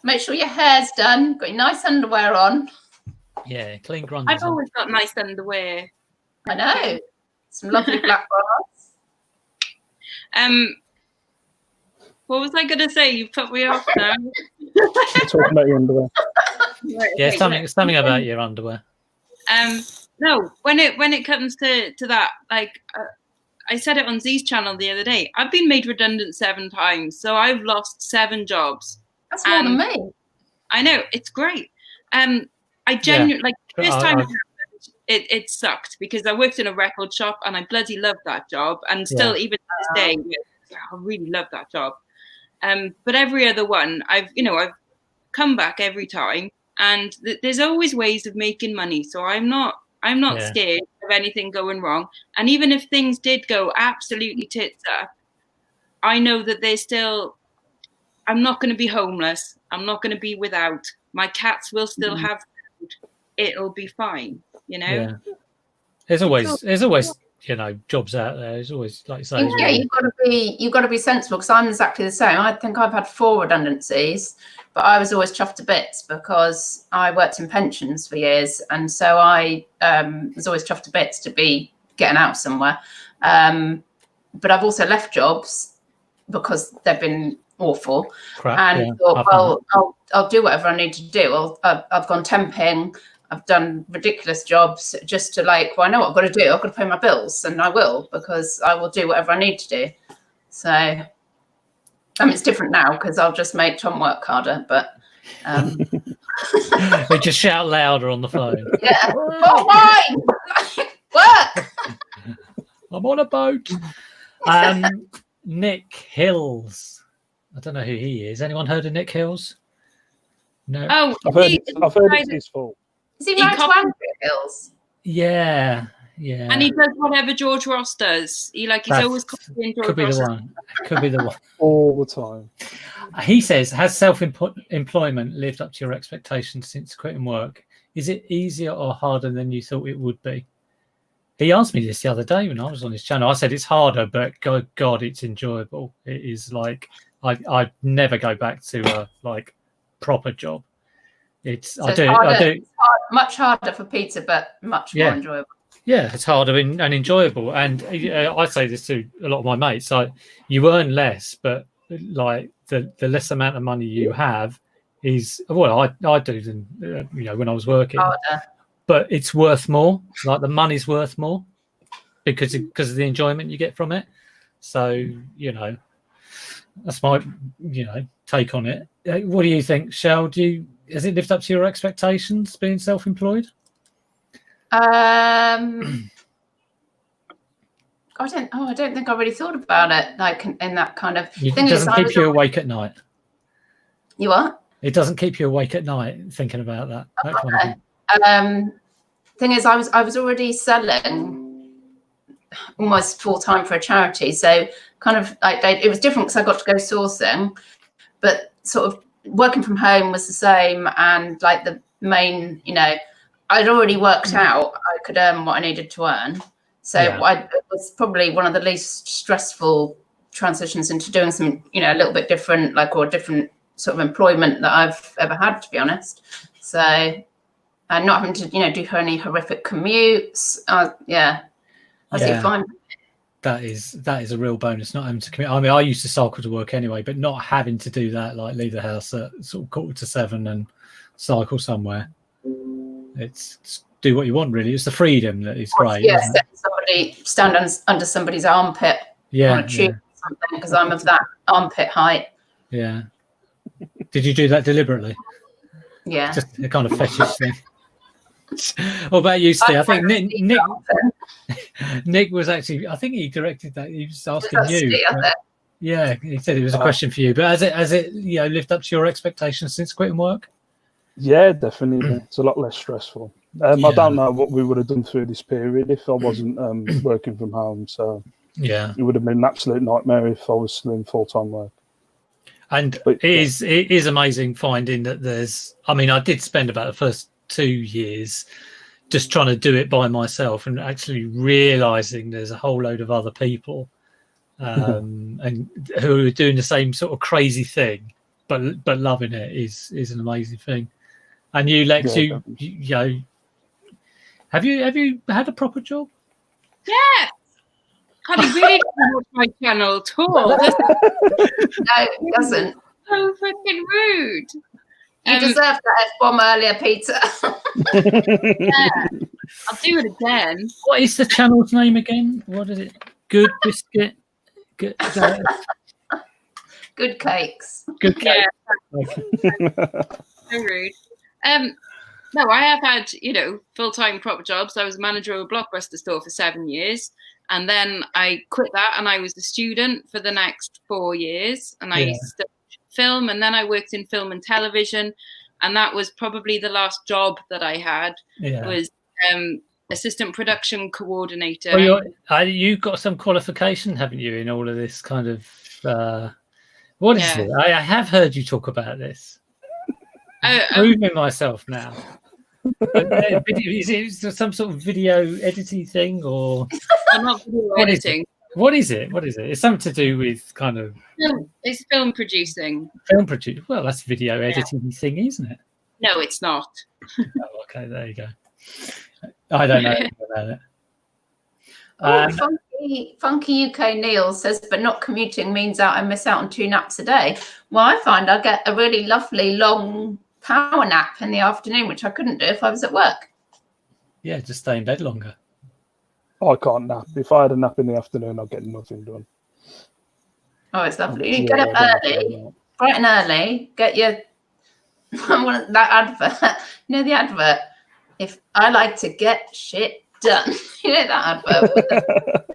Make sure your hair's done. Got your nice underwear on. Yeah, clean grundles. I've always got nice underwear. I know. Some lovely black bras. What was I going to say? You put me off now. Talking about your underwear. Right, Yeah, okay, something about your underwear. No, when it comes to that, like I said it on Z's channel the other day, I've been made redundant 7 times, so I've lost 7 jobs. That's more than me. I know, it's great. I genuinely like this time it sucked because I worked in a record shop and I bloody loved that job, and still even to this day I really love that job. But every other one I've come back every time, and there's always ways of making money, so I'm not scared of anything going wrong. And even if things did go absolutely tits up, I know that there's still, I'm not going to be homeless. I'm not going to be without. My cats will still have food. It'll be fine, Yeah. There's always jobs out there. There's always, like you say. Yeah, you've got to be sensible, because I'm exactly the same. I think I've had 4 redundancies, but I was always chuffed to bits because I worked in pensions for years, and so I was always chuffed to bits to be getting out somewhere. But I've also left jobs because they've been awful, and thought, well, I'll do whatever I need to do. I've gone temping. I've done ridiculous jobs just to I know what I've got to do. I've got to pay my bills, and I will, because I will do whatever I need to do. So, it's different now because I'll just make Tom work harder, but we just shout louder on the phone. Yeah. Oh, fine. Work. I'm on a boat. Nick Hills. I don't know who he is. Anyone heard of Nick Hills? No. Oh, I've heard it's his fault. Is he married to Andrea Hills? Yeah. And he does whatever George Ross does. He's always copying George Ross. Could be the one. All the time. He says, has self-employment lived up to your expectations since quitting work? Is it easier or harder than you thought it would be? He asked me this the other day when I was on his channel. I said it's harder, but God, it's enjoyable. It is I'd never go back to a proper job. It's much harder for Peter, but much more enjoyable. Yeah, it's harder and enjoyable. And I say this to a lot of my mates: you earn less, but the less amount of money you have is I do than when I was working. Harder. But it's worth more. The money's worth more because of the enjoyment you get from it. So that's my take on it. What do you think, Shell? Has it lived up to your expectations being self-employed? I don't think I really thought about it in that kind of thing. It doesn't keep you awake at night. You what? It doesn't keep you awake at night thinking about that. Kind of thing. Thing is, I was already selling almost full time for a charity, so kind of it was different because I got to go sourcing, but sort of working from home was the same, and the main, I'd already worked out I could earn what I needed to earn, so it was probably one of the least stressful transitions into doing something a little bit different, or a different sort of employment that I've ever had, to be honest. So. And not having to, do any horrific commutes. I do fine. That is a real bonus, not having to commute. I mean, I used to cycle to work anyway, but not having to do that, leave the house at sort of 6:45 and cycle somewhere. It's do what you want, really. It's the freedom that is great. Yeah, stand under somebody's armpit on a tube or something, because I'm of that armpit height. Yeah. Did you do that deliberately? Yeah. Just a kind of fetish thing. What about you, Steve? I think Nick was actually. I think he directed that. He was asking you. Right? Yeah, he said it was a question for you. But has it lived up to your expectations since quitting work? Yeah, definitely. It's a lot less stressful. I don't know what we would have done through this period if I wasn't working from home. So yeah, it would have been an absolute nightmare if I was still in full-time work. And it is amazing finding that there's, I mean, I did spend about the first 2 years just trying to do it by myself and actually realizing there's a whole load of other people and who are doing the same sort of crazy thing, but loving it is an amazing thing. And you, Lex, you know, have you had a proper job? Yeah. God, he really doesn't watch my channel at all. No, it doesn't. So freaking rude. You deserved that F-bomb earlier, Peter. Yeah, I'll do it again. What is the channel's name again? What is it? Good Biscuit? Good Cakes. Good Cake. Yeah. So rude. No, I have had, full-time proper jobs. I was manager of a Blockbuster store for 7 years. And then I quit that and I was a student for the next 4 years. And I studied film, and then I worked in film and television. And that was probably the last job that I had was assistant production coordinator. Well, you've got some qualification, haven't you, in all of this kind of... what is it? I have heard you talk about this. Proving myself now. Is it some sort of video editing thing, or not video editing? What is it? It's something to do with kind of. It's film producing. Well, that's video editing thing, isn't it? No, it's not. Oh, okay, there you go. I don't know anything about it. Funky UK Neil says, but not commuting means I miss out on 2 naps a day. Well, I find I get a really lovely long power nap in the afternoon, which I couldn't do if I was at work. Yeah, just stay in bed longer. I can't nap. If I had a nap in the afternoon, I'd get nothing done. Oh, it's lovely. You get up early, bright and early, get your that advert. You know the advert? If I like to get shit done. You know that advert?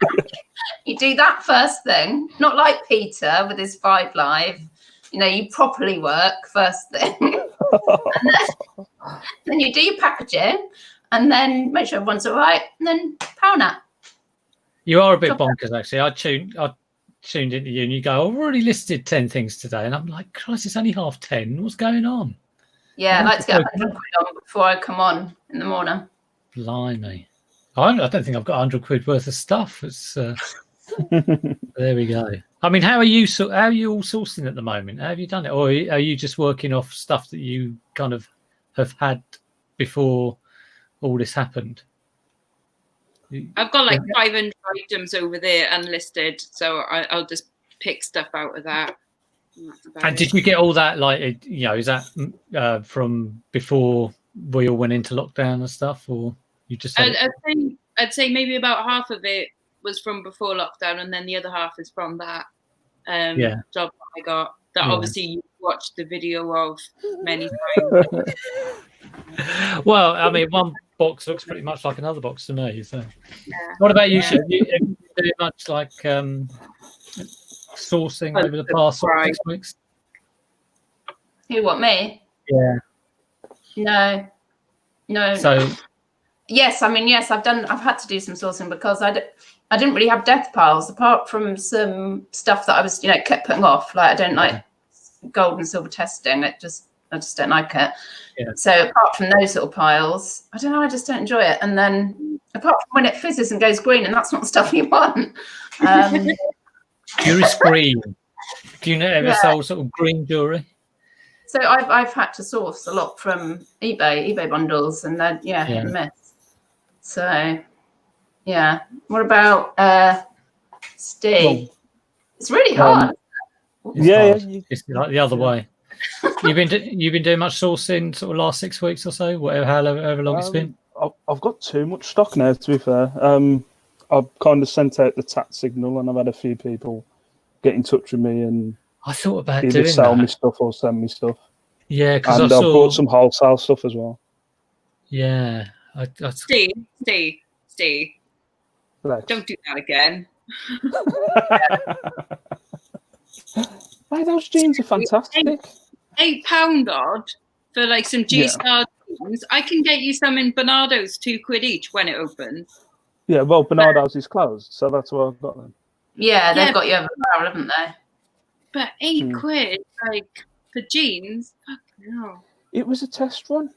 You do that first thing, not like Peter with his 5 Live. You properly work first thing. And then you do your packaging and then make sure everyone's all right and then power nap. You are a bit bonkers, actually. I tuned into you and you go, I've already listed 10 things today. And I'm like, Christ, it's only 10:30. What's going on? Yeah, I like to get 100 quid on before I come on in the morning. Blimey. I don't think I've got 100 quid worth of stuff. It's there we go. I mean, how are you all sourcing at the moment? How have you done it? Or are you just working off stuff that you kind of have had before all this happened? I've got like 500 items over there unlisted, so I'll just pick stuff out of that. And did you get all that, is that from before we all went into lockdown and stuff, or you just? I'd say maybe about half of it was from before lockdown, and then the other half is from that job that I got. That obviously you watched the video of many times. Well, I mean, one box looks pretty much like another box to me. So, what about you? Have you do much like sourcing over the past 6 weeks? Who? What, me? Yeah. No. So. Yes, I've had to do some sourcing because I didn't really have death piles apart from some stuff that I was, kept putting off. Like I don't like gold and silver testing. I just don't like it. Yeah. So apart from those little piles, I don't know, I just don't enjoy it. And then apart from when it fizzes and goes green, and that's not the stuff you want. Jewelry's green. Do you ever sell sort of green jewelry? So I've had to source a lot from eBay bundles, and then hit and miss. So what about Steve? Well, it's really hard. It's like the other way. You've been doing much sourcing sort of last 6 weeks or so, however long it's been. I've got too much stock now, to be fair. I've kind of sent out the tat signal, and I've had a few people get in touch with me and I thought about either doing sell that. me stuff or send me stuff. Yeah, because I've bought some wholesale stuff as well. Yeah, Steve, Right. don't do that again. Hey, those jeans are fantastic. £8 odd for like some G-Star James, I can get you some in Bernardo's, £2 each when it opens. Yeah, well, Bernardo's is closed, so that's what I've got then. Yeah, they've got you over the barrel, haven't they? But £8, like, for jeans? Fuck no. It was a test run.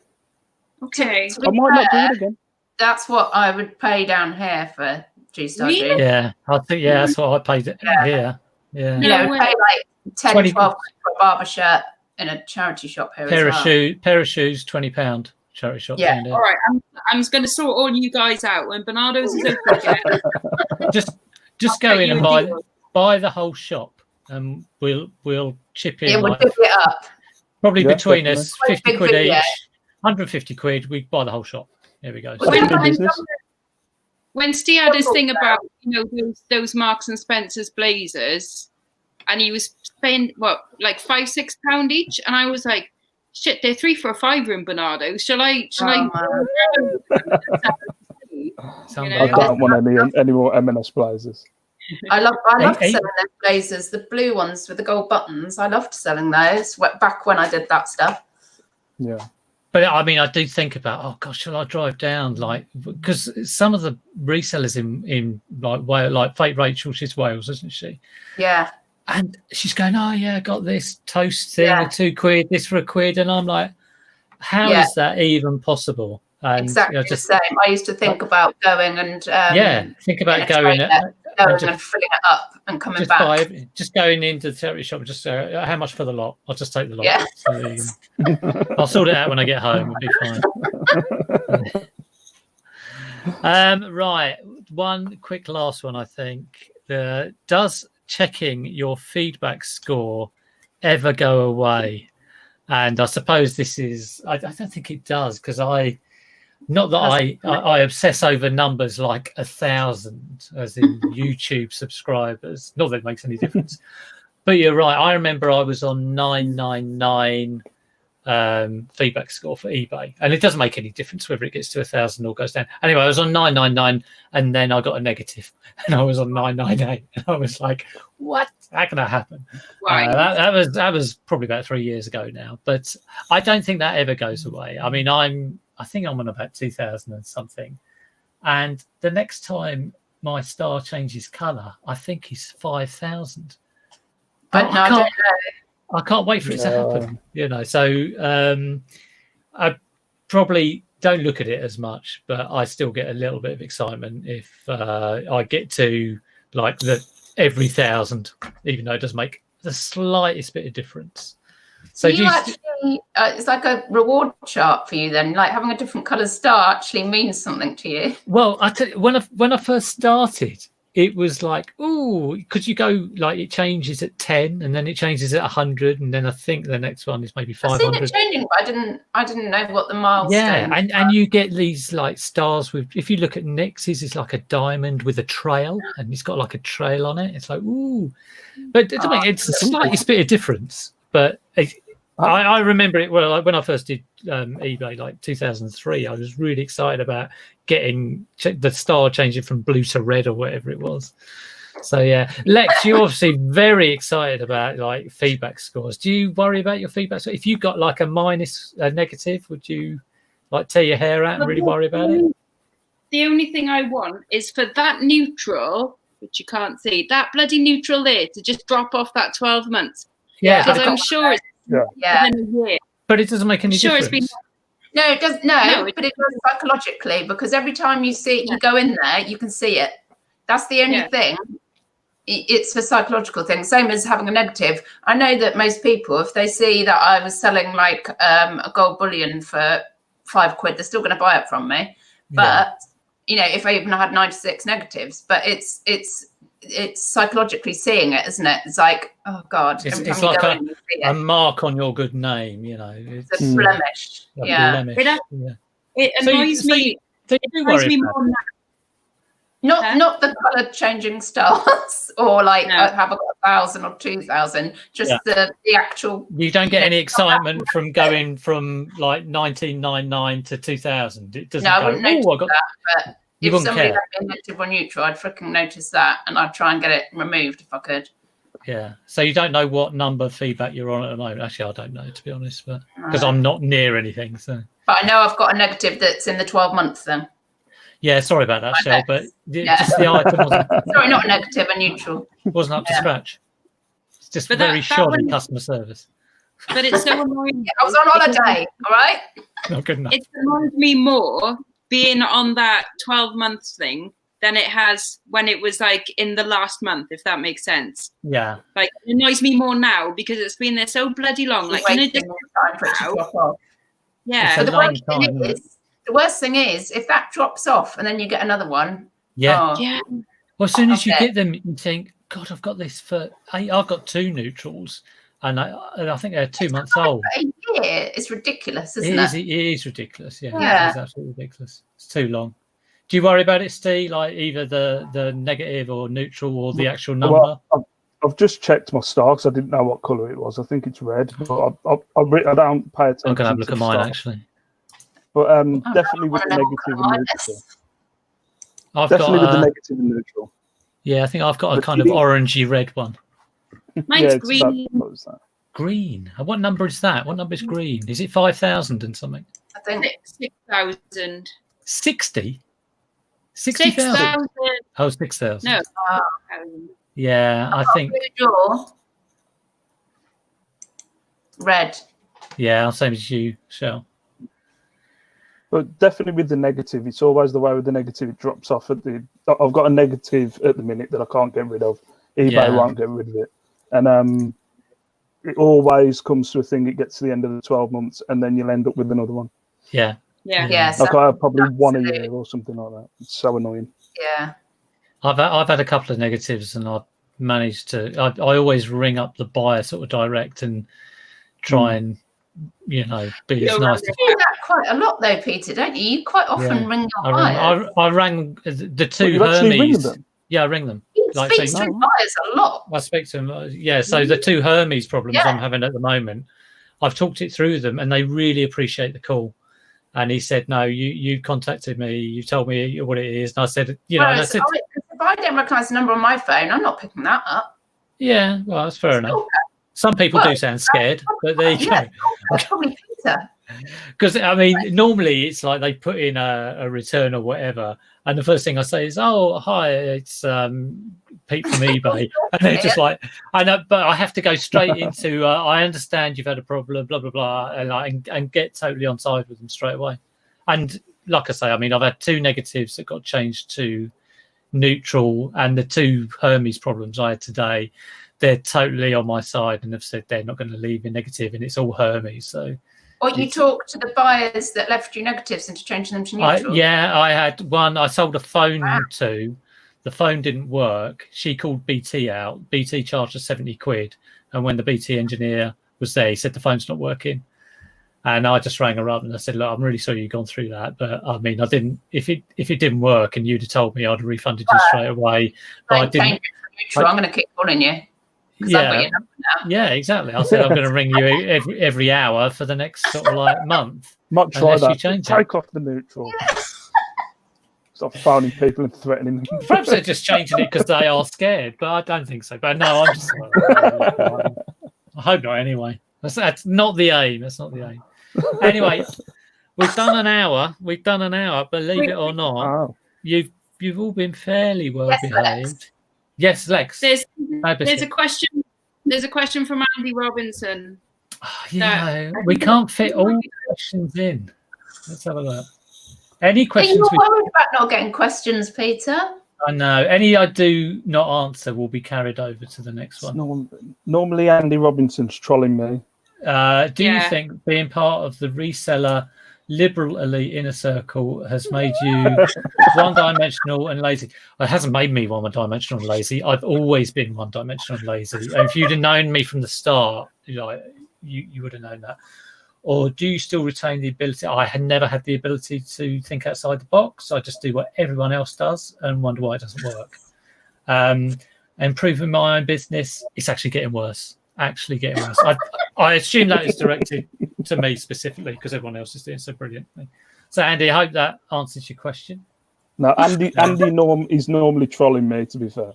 Okay. To be I might not do fair, it again. That's what I would pay down here for G-Star Really? jeans. Yeah, I think that's what I paid it here. Yeah. You know, pay like 10, 20 12 for a barber shirt in a charity shop here pair as of well. pair of shoes, £20 charity shop. Yeah. All right, I'm just going to sort all you guys out when Bernardo's is open again. just go in and buy the whole shop, and we'll chip in. Yeah, we'll chip it up. Probably between definitely. us, 50 quid each, 150 quid. We buy the whole shop. There we go. When Steve had his thing about those Marks and Spencer's blazers, and he was paying like £5-6 each, and I was like, shit, they're 3 for £5 in Bernardo. Shall I? I don't want any more M&S blazers. I loved selling those blazers, the blue ones with the gold buttons. I loved selling those back when I did that stuff. Yeah. But I mean, I do think about, oh gosh, shall I drive down? Like, because some of the resellers in like Wales, like Fate Rachel, she's Wales, isn't she? Yeah. And she's going, oh yeah, I got this toast thing at £2, this for £1, and I'm like, how is that even possible? And, exactly the same. I used to think about going and think about going and filling it up and coming back. Just going into the charity shop, just how much for the lot? I'll just take the lot. Yeah. So, I'll sort it out when I get home. It'll be fine. Right, one quick last one. I think does checking your feedback score ever go away? And I suppose this is. I don't think it does, because I obsess over numbers like 1,000, as in YouTube subscribers. Not that it makes any difference, but you're right. I remember I was on 999 feedback score for eBay, and it doesn't make any difference whether it gets to 1,000 or goes down. Anyway, I was on 999, and then I got a negative, and I was on 998, and I was like, "What? How can that happen?" Right. That was probably about 3 years ago now, but I don't think that ever goes away. I mean, I think I'm on about 2,000 and something, and the next time my star changes colour, I think is 5,000. I can't wait for it to happen. So I probably don't look at it as much, but I still get a little bit of excitement if I get to like every 1,000, even though it does make the slightest bit of difference. So actually, it's like a reward chart for you then, like having a different colour star actually means something to you. Well, I tell you, when I first started, it was like, oh, because you go like it changes at 10, and then it changes at 100, and then I think the next one is maybe 500. I've seen it changing, but I didn't know what the milestones. Yeah, and you get these like stars with. If you look at Nick's, his is like a diamond with a trail, and he's got like a trail on it. It's like, ooh, but it's a slightly bit of difference. But I remember it well. Like when I first did eBay, like 2003, I was really excited about getting the star changing from blue to red or whatever it was. So yeah, Lex, you're obviously very excited about like feedback scores. Do you worry about your feedback score? If you got like a negative, would you like tear your hair out and really worry about it? The only thing I want is for that neutral, which you can't see, that bloody neutral there to just drop off that 12 months. Yeah, because I'm sure it's been a year. But it doesn't make any difference. No, it does. No, but it does psychologically, because every time you see it, you go in there, you can see it. That's the only thing. It's a psychological thing. Same as having a negative. I know that most people, if they see that I was selling like a gold bullion for £5, they're still going to buy it from me. But if I even had 96 negatives, but it's psychologically seeing it, isn't it? It's like, oh God, it's like a mark on your good name, It's a blemish. It annoys me. So you do worry more than that. Not the colour changing stars or like have I got 1,000 or 2,000, just the actual. You don't get any excitement from going from like 1999 to 2000. It doesn't. No, I wouldn't notice that. But if somebody had been negative or neutral, I'd freaking notice that, and I'd try and get it removed if I could. Yeah. So you don't know what number feedback you're on at the moment. Actually, I don't know, to be honest, but because I'm not near anything. So But I know I've got a negative that's in the 12 months then. Yeah, sorry about that, Shell, but Yeah. just the item Sorry, not negative, a neutral. wasn't up to scratch. It's just But very that shoddy one- customer service. But it's so annoying. I was on holiday, all right? Not good enough. It annoys me more being on that 12 months thing than it has when it was like in the last month, if that makes sense. Yeah. Like it annoys me more now because it's been there so bloody long. Like, Waiting time for it to drop off. yeah. It's But a long time, the worst thing is if that drops off and then you get another one. Yeah. Oh, Yeah. Well, as soon as you Okay. get them, you think, God, I've got this for 8. I've got 2 neutrals, and I think they're 2 months old. a year is ridiculous, isn't It it? is ridiculous. Yeah, Yeah. It is absolutely ridiculous. It's too long. Do you worry about it, Steve? Like either the negative or neutral or the actual number? Well, I've just checked my star because I didn't know what colour it was. I think it's red, but I don't pay attention. I'm going to have a look to at mine, star. actually. But Oh, definitely with I the don't negative know and what neutral. I've Definitely with the got negative and neutral. yeah, I think I've got a But kind of you- orangey red one. Mine's yeah, it's green. About, what was that? Green. And what number is that? What number is green? Is it 5,000 and something? I think 6,000. 60? 60,000? 6,000. Oh, 6,000. No. Yeah, I think. your red. Yeah, same as you, Shell. But definitely with the negative, it's always the way with the negative. It drops off at the. I've got a negative at the minute that I can't get rid of. eBay Yeah. won't get rid of it, and it always comes to a thing. It gets to the end of the 12 months, and then you'll end up with another one. Yeah. Yeah. Yeah. Like I have probably one a absolutely. year or something like that. It's so annoying. Yeah. I've had a couple of negatives, and I've managed to. I always ring up the buyer sort of direct and try and be as nice. You do that quite a lot though, Peter, don't you? You quite often Yeah. ring your buyers. I rang the 2 you actually ring Hermes. them? Yeah, I ring them. You Like, speak say, to buyers a lot. I speak to them. Yeah, so the 2 Hermes problems Yeah. I'm having at the moment, I've talked it through them, and they really appreciate the call. And he said, "No, you contacted me. You told me what it is." And I said, and I Whereas said, if I don't recognise the number on my phone, I'm not picking that up. "Yeah, well, that's fair enough." Some people do sound scared, but there you go. That's probably Peter. Because I mean, normally it's like they put in a return or whatever, and the first thing I say is, "Oh, hi, it's Pete from eBay," and they're just like, "I know," but I have to go straight into, "I understand you've had a problem, blah blah blah," and get totally on side with them straight away. And like I say, I mean, I've had 2 negatives that got changed to neutral, and the 2 Hermes problems I had today, they're totally on my side and have said they're not going to leave me negative, and it's all Hermes. So. Or you talk to the buyers that left you negatives into changing them to neutral. I had one. I sold a phone to. The phone didn't work. She called BT out. BT charged her 70 quid. And when the BT engineer was there, he said the phone's not working. And I just rang her up and I said, "Look, I'm really sorry you've gone through that. But I mean, I didn't. If it didn't work and you'd have told me, I'd have refunded you straight away. But I didn't. Change it to neutral. I'm going to keep calling you. 'Cause I've got your number now. Yeah, exactly. I said I'm going to ring you every hour for the next sort of like month. Might try Unless you that. change Take off the neutral. Stop phoning people and threatening them. Perhaps they're just changing it because they are scared, but I don't think so. But no, I'm just. I hope not. Anyway, that's not the aim. That's not the aim. Anyway, we've done an hour. Believe it or not, Oh. you've all been fairly well Yes, behaved. Yes, Lex. There's No a biscuit. question. There's a question from Andy Robinson. We can't fit all the questions in. Let's have a look. Any Are you questions? worried about not getting questions, Peter? I know. Any I do not answer will be carried over to the next one. Normally, Andy Robinson's trolling me. Do you Yeah. think being part of the reseller liberal elite inner circle has made you one-dimensional and lazy? It hasn't made me one-dimensional and lazy. I've always been one-dimensional and lazy. And if you'd have known me from the start, you would have known that. Or do you still retain the ability? I had never had the ability to think outside the box. I just do what everyone else does and wonder why it doesn't work. Improving my own business, it's actually getting worse. I assume that is directed to me specifically because everyone else is doing so brilliantly. So, Andy, I hope that answers your question. No, Andy is normally trolling me, to be fair.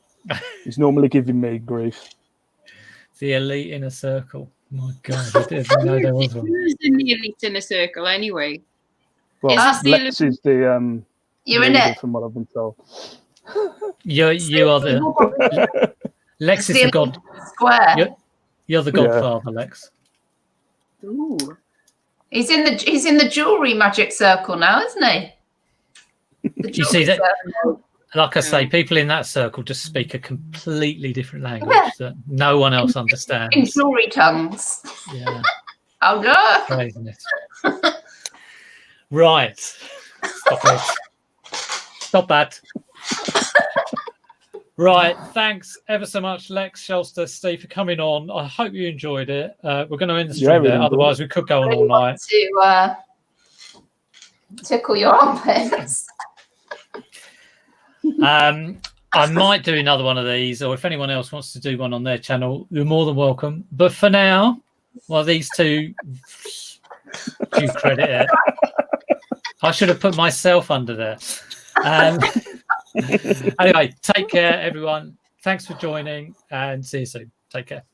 He's normally giving me grief. The elite inner circle. My God, I didn't know there was one. Who's in the elite inner circle anyway? Well, Lex is the you're in leader, it. from what I've been told. You are the Lex is the god. Square. You're the godfather, Lex. Ooh. He's in the jewelry magic circle now, isn't he? You see that? Circle. Like I say, people in that circle just speak a completely different language that no one else understands. In jewelry tongues. Yeah. Oh no! Craziness. Right. Stop it. Stop that. Right. Thanks ever so much, Lex, Shellster, Steve, for coming on. I hope you enjoyed it. We're going to end the stream there. Otherwise, we could go on all night. To tickle your armpits. I might do another one of these, or if anyone else wants to do one on their channel, you're more than welcome. But for now, well, these two, due credit it. I should have put myself under there. Anyway, take care, everyone. Thanks for joining, and see you soon. Take care.